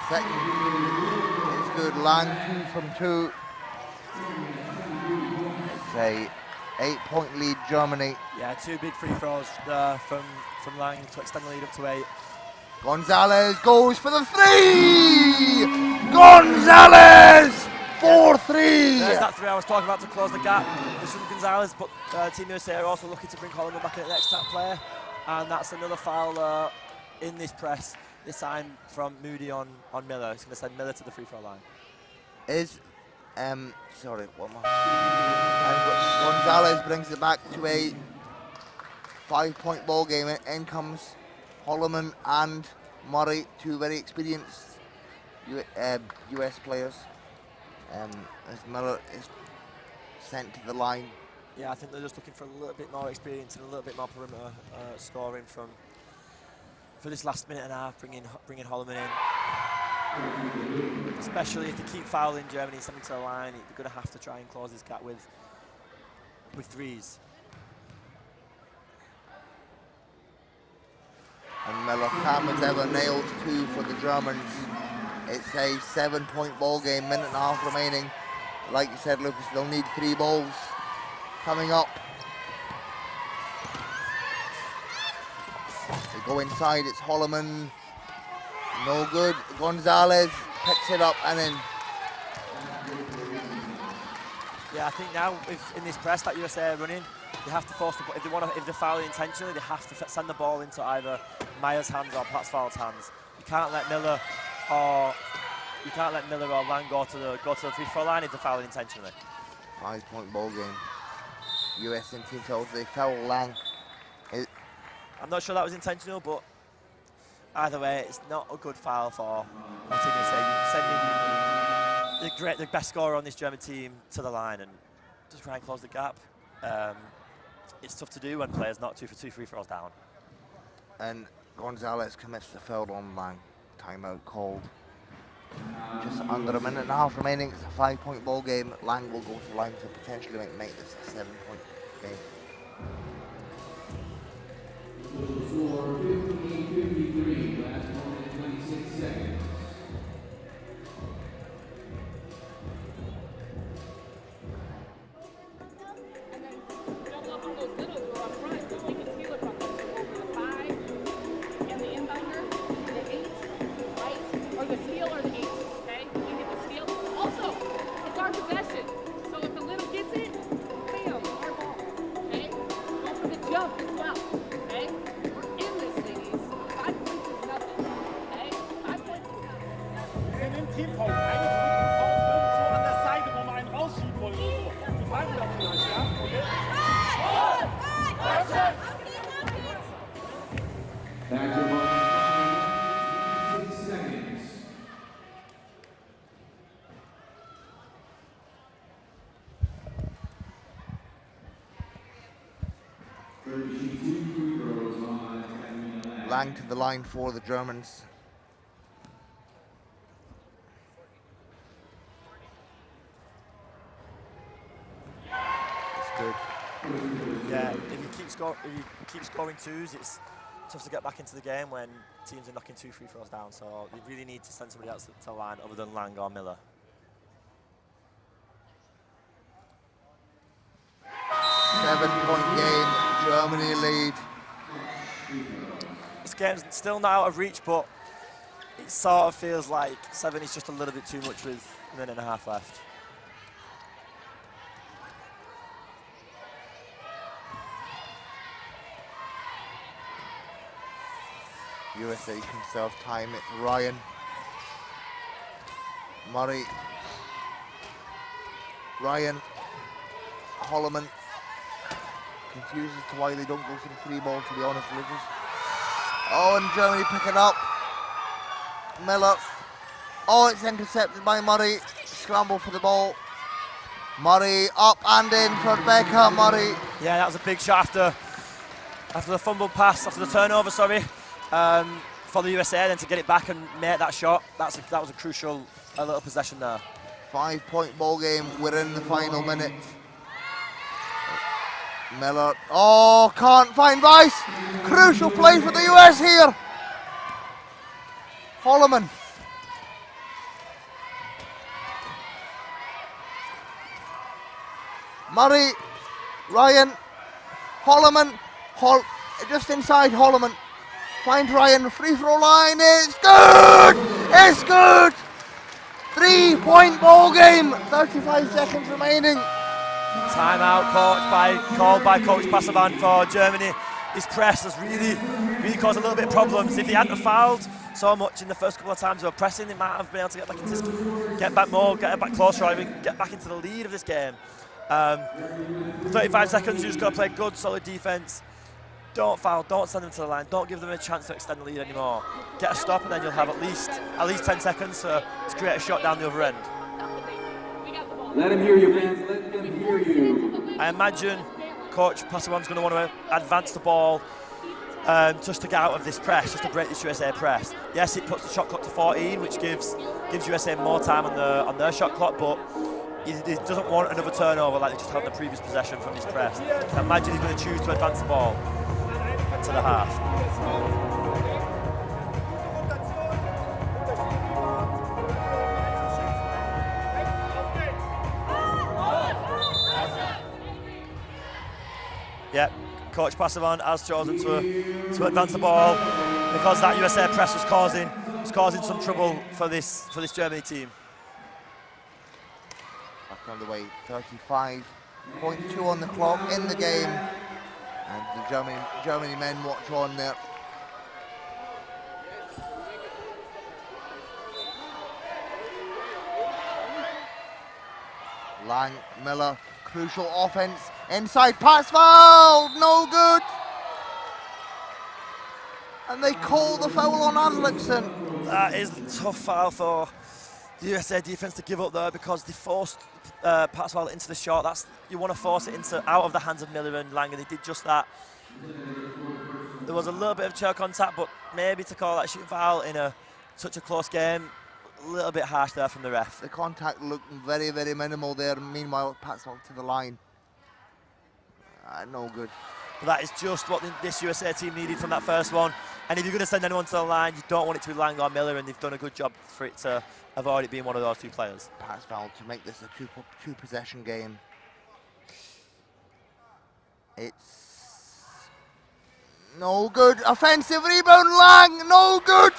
Second is good. Lang 2 from 2. It's a 8-point lead, Germany. Yeah, 2 big free throws there from Lang to extend the lead up to 8. Gonzalez goes for the 3! Gonzalez! 4-3! There's that 3 I was talking about to close the gap. This is Gonzalez, but Team USA are also looking to bring Holloman back in the next tap player. And that's another foul in this press, this time from Moody on Miller. It's going to send Miller to the free throw line. Sorry, one more. And Gonzalez brings it back to a 5-point ball game. In comes Holloman and Murray, 2 very experienced US players. As Miller is sent to the line Yeah, I think they're just looking for a little bit more experience and a little bit more perimeter scoring for this last minute and a half, bringing Holloman in. Especially if they keep fouling Germany and sending to the line, they're going to have to try and close this gap with threes. And Miller Cam has ever nailed 2 for the Germans. It's a 7-point ball game, minute and a half remaining. Like you said, Lucas, they'll need 3 balls coming up. They go inside, it's Holloman. No good. Gonzalez picks it up and then. Yeah, I think now in this press that USA are running, they have to force if they're fouling intentionally, they have to send the ball into either Meyer's hands or Platzfeld's hands. You can't let Miller or Lang go to the free throw line if they're fouling intentionally. 5-point ball game. US in team fouls. They foul Lang. I'm not sure that was intentional, but either way, it's not a good foul for sending the best scorer on this German team to the line and just try and close the gap. It's tough to do when players not 2 for 2 free throws down. And Gonzalez commits the foul on Lang. Timeout called. Just under a minute and a half remaining. It's a 5-point ball game. Lang will go to the line to potentially make this a 7-point game. Score 58-53, last moment and 26 seconds. And then double up on those littles who are up front, so we can steal it from them. So over the 5 and the inbounder, the 8, right? Or the steal or the 8, okay? We get the steal. Also, it's our possession. So if the little gets it, bam, our ball, okay? Go for the jump as well, okay? We're in this, ladies. 5 points is nothing, okay? 5 points is nothing. Wir nehmen Teamfoul. Eine Faust irgendwo an der Seite, wo wir einen rausschieben wollen oder so. Wir bleiben da vielleicht, ja? Okay? Back to 6 seconds. Lang to the line for the Germans. It's good. Yeah, if you keep scoring 2s, it's tough to get back into the game when teams are knocking 2 free throws down. So you really need to send somebody else to the line other than Lang or Miller. 7-point game, Germany lead. This game's still not out of reach, but it sort of feels like 7 is just a little bit too much with a minute and a half left. USA conserve time. It's Ryan, Murray, Ryan, Holloman. Confused as to why they don't go for the 3 ball, to be honest, Lucas. Oh, and Germany pick it up. Miller. Oh, it's intercepted by Murray. Scramble for the ball. Murray up and in for Becca. Murray. Yeah, that was a big shot after the fumble pass, after the turnover, sorry, for the USA, then to get it back and make that shot. That was a crucial little possession there. 5-point ball game. We're in the final minute. Miller. Oh, can't find Rice. Crucial play for the US here. Holloman. Murray, Ryan, Holloman, just inside Holloman. Find Ryan, free throw line, it's good! It's good! 3-point ball game, 35 seconds remaining. Timeout called by Coach Passavan for Germany. This press has really caused a little bit of problems. If they hadn't fouled so much in the first couple of times they were pressing, they might have been able to get back into this, get back closer, or even get back into the lead of this game. 35 seconds, you just got to play good, solid defense. Don't foul, don't send them to the line, don't give them a chance to extend the lead anymore. Get a stop and then you'll have at least 10 seconds to create a shot down the other end. Let him hear you, fans. Let them hear you. I imagine Coach Passaron's going to want to advance the ball just to get out of this press, just to break this USA press. Yes, it puts the shot clock to 14, which gives USA more time on their shot clock, but he doesn't want another turnover like they just had on the previous possession from this press. I imagine he's going to choose to advance the ball to the half. Yep, Coach Passaron has chosen to advance the ball because that USA press was causing some trouble for this Germany team. Back underway, 35.2 on the clock in the game, and the Germany men watch on there. Lang, Miller, crucial offense, inside pass, foul, no good. And they call the foul on Arlickson. That is a tough foul for the USA defense to give up there because they forced Patswell into the shot. You want to force it out of the hands of Miller and Lang, and they did just that. There was a little bit of chair contact, but maybe to call that shooting foul in such a close game, a little bit harsh there from the ref. The contact looked very, very minimal there. Meanwhile, Patswell to the line. No good. But that is just what this USA team needed from that first one. And if you're going to send anyone to the line, you don't want it to be Lang or Miller, and they've done a good job for it to avoid it being one of those two players. Patswell to make this a two possession game. It's no good. Offensive rebound, Lang, no good.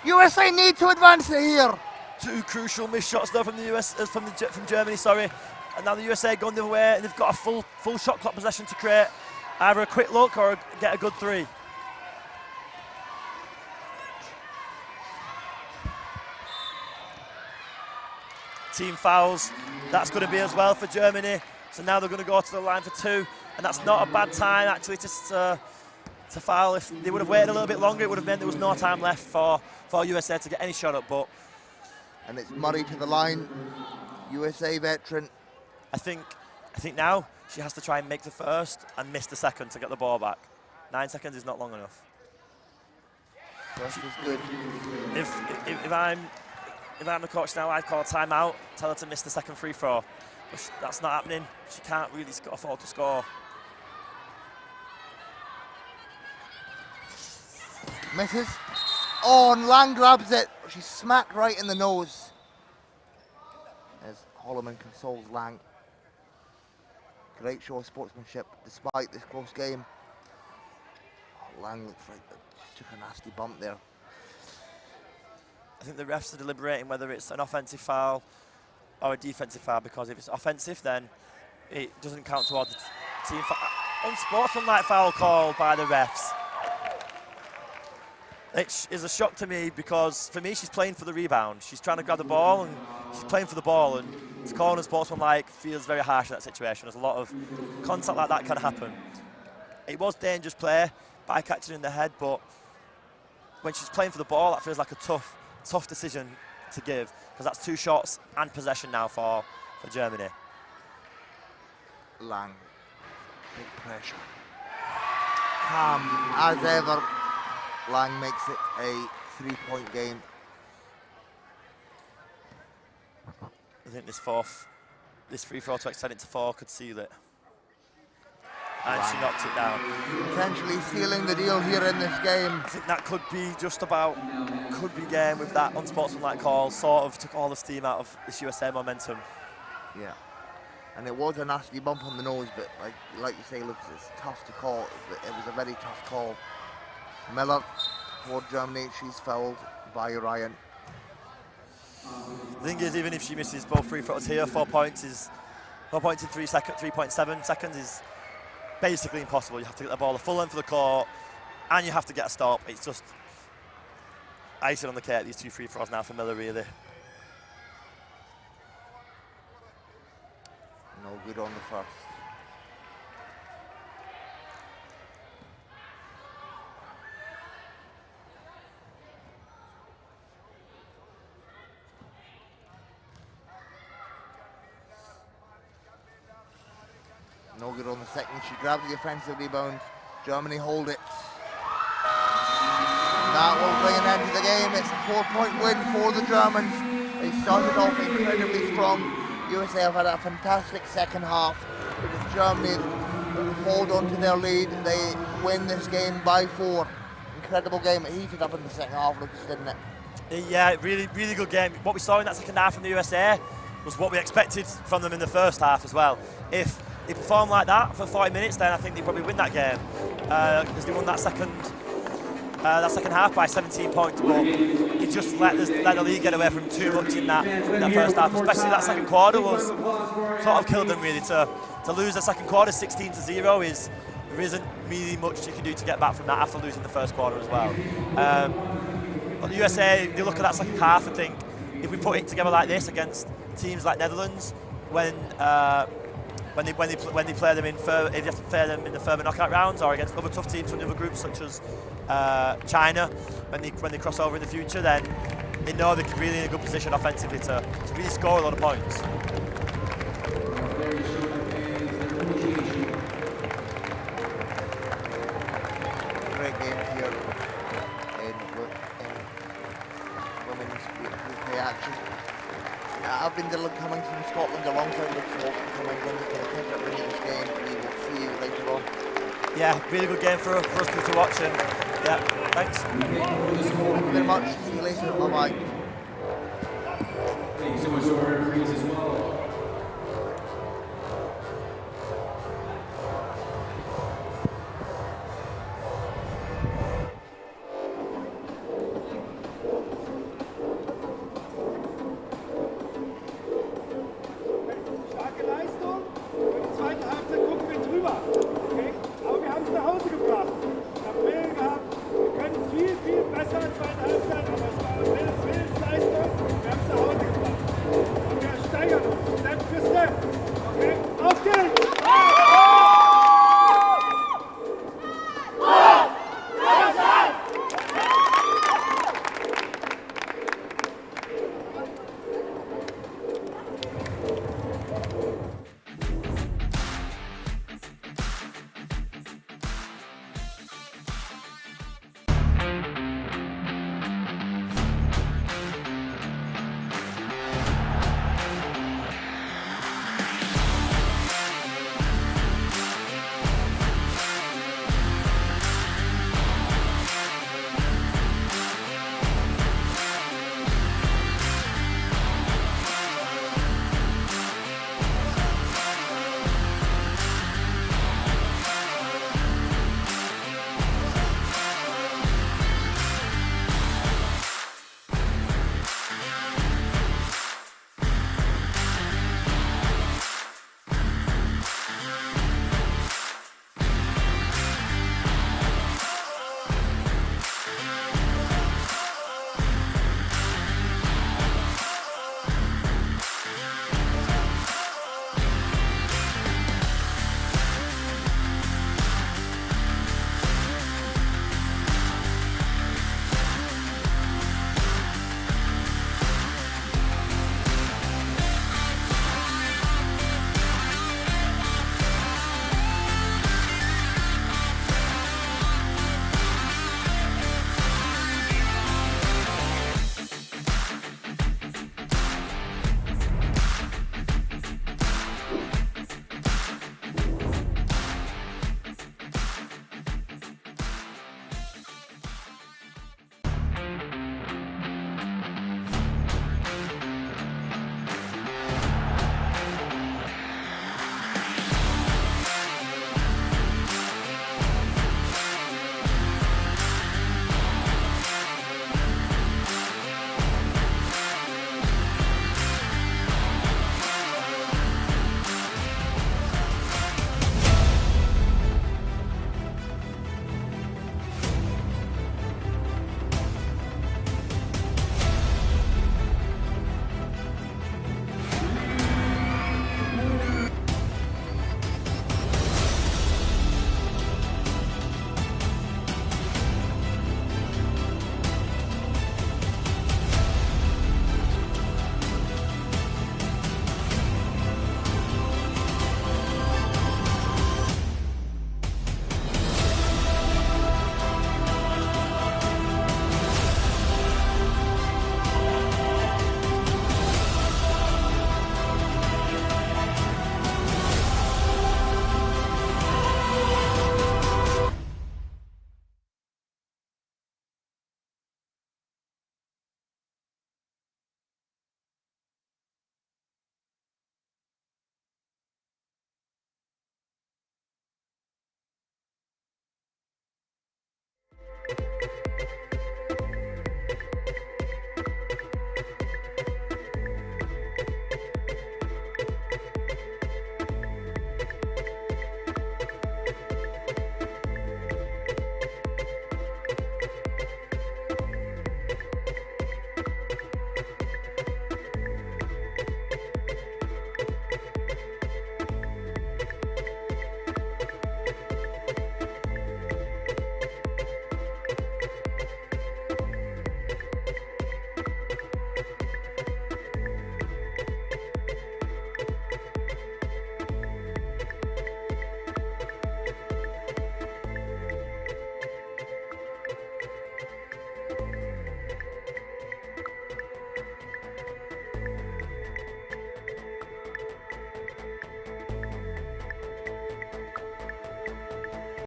USA need to advance it here. Two crucial missed shots though from from Germany, sorry. And now the USA going the other way, and they've got a full shot clock possession to create either a quick look or get a good three. Team fouls, that's going to be as well for Germany. So now they're going to go to the line for two, and that's not a bad time actually to foul. If they would have waited a little bit longer, it would have meant there was no time left for USA to get any shot up. But and it's Murray to the line, USA veteran. I think now she has to try and make the first and miss the second to get the ball back. 9 seconds is not long enough. First was good. If I'm the coach now, I'd call a timeout, tell her to miss the second free throw. But that's not happening. She can't really afford to score. Misses. Oh, and Lang grabs it. She's smacked right in the nose. As Holloman consoles Lang. Great show of sportsmanship despite this close game. Oh, Lang looks like she took a nasty bump there. I think the refs are deliberating whether it's an offensive foul or a defensive foul, because if it's offensive, then it doesn't count towards the team foul. Unsportsmanlike foul call by the refs. It is a shock to me because, for me, she's playing for the rebound. She's trying to grab the ball and she's playing for the ball, and to call an unsportsmanlike feels very harsh in that situation. There's a lot of contact like that can happen. It was dangerous play by catching in the head, but when she's playing for the ball, that feels like a tough decision to give, because that's 2 shots and possession now for Germany. Lang, big pressure. Calm as ever. Lang makes it a 3-point game. I think this free throw to extend it to 4 could seal it. And she knocked it down. Potentially sealing the deal here in this game. I think that could be game with that unsportsmanlike call, sort of took all the steam out of this USA momentum. Yeah. And it was a nasty bump on the nose, but like you say, look, it's tough to call. It was a very tough call. Miller for Germany, she's fouled by Ryan. The thing is, even if she misses both free throws here, 4 points in 3.7 seconds is basically impossible. You have to get the ball the full length of the court, and you have to get a stop. It's just icing on the cake, these 2 free throws now for Miller, really. No good on the first. No good on the second. She grabbed the offensive rebound. Germany hold it. That will bring an end to the game. It's a 4-point win for the Germans. They started off incredibly strong. USA have had a fantastic second half. But it's Germany hold on to their lead and they win this game by 4. Incredible game. It heated up in the second half, Lucas, didn't it? Yeah, really, really good game. What we saw in that second half from the USA was what we expected from them in the first half as well. If they perform like that for 40 minutes, then I think they probably win that game. Because they won that second half by 17 points, but it just let the league get away from too much in that first half. Especially that second quarter was sort of killed them really. To lose the second quarter 16-0 is there isn't really much you can do to get back from that after losing the first quarter as well. But the USA, they look at that second half and think, if we put it together like this against teams like Netherlands, when they play them if you have to play them in the further knockout rounds, or against other tough teams from the other groups such as China, when they cross over in the future, then they know they're really in a good position offensively to really score a lot of points. Great game here in women's UK action. I've been coming from Scotland alongside Lucas Walton from England. It's been a pleasure bringing this game. We will see you later on. Yeah, really good game for us to watch, and yeah, thanks. Thank you very much. See you later. Bye-bye. Thank you so much, Jordan.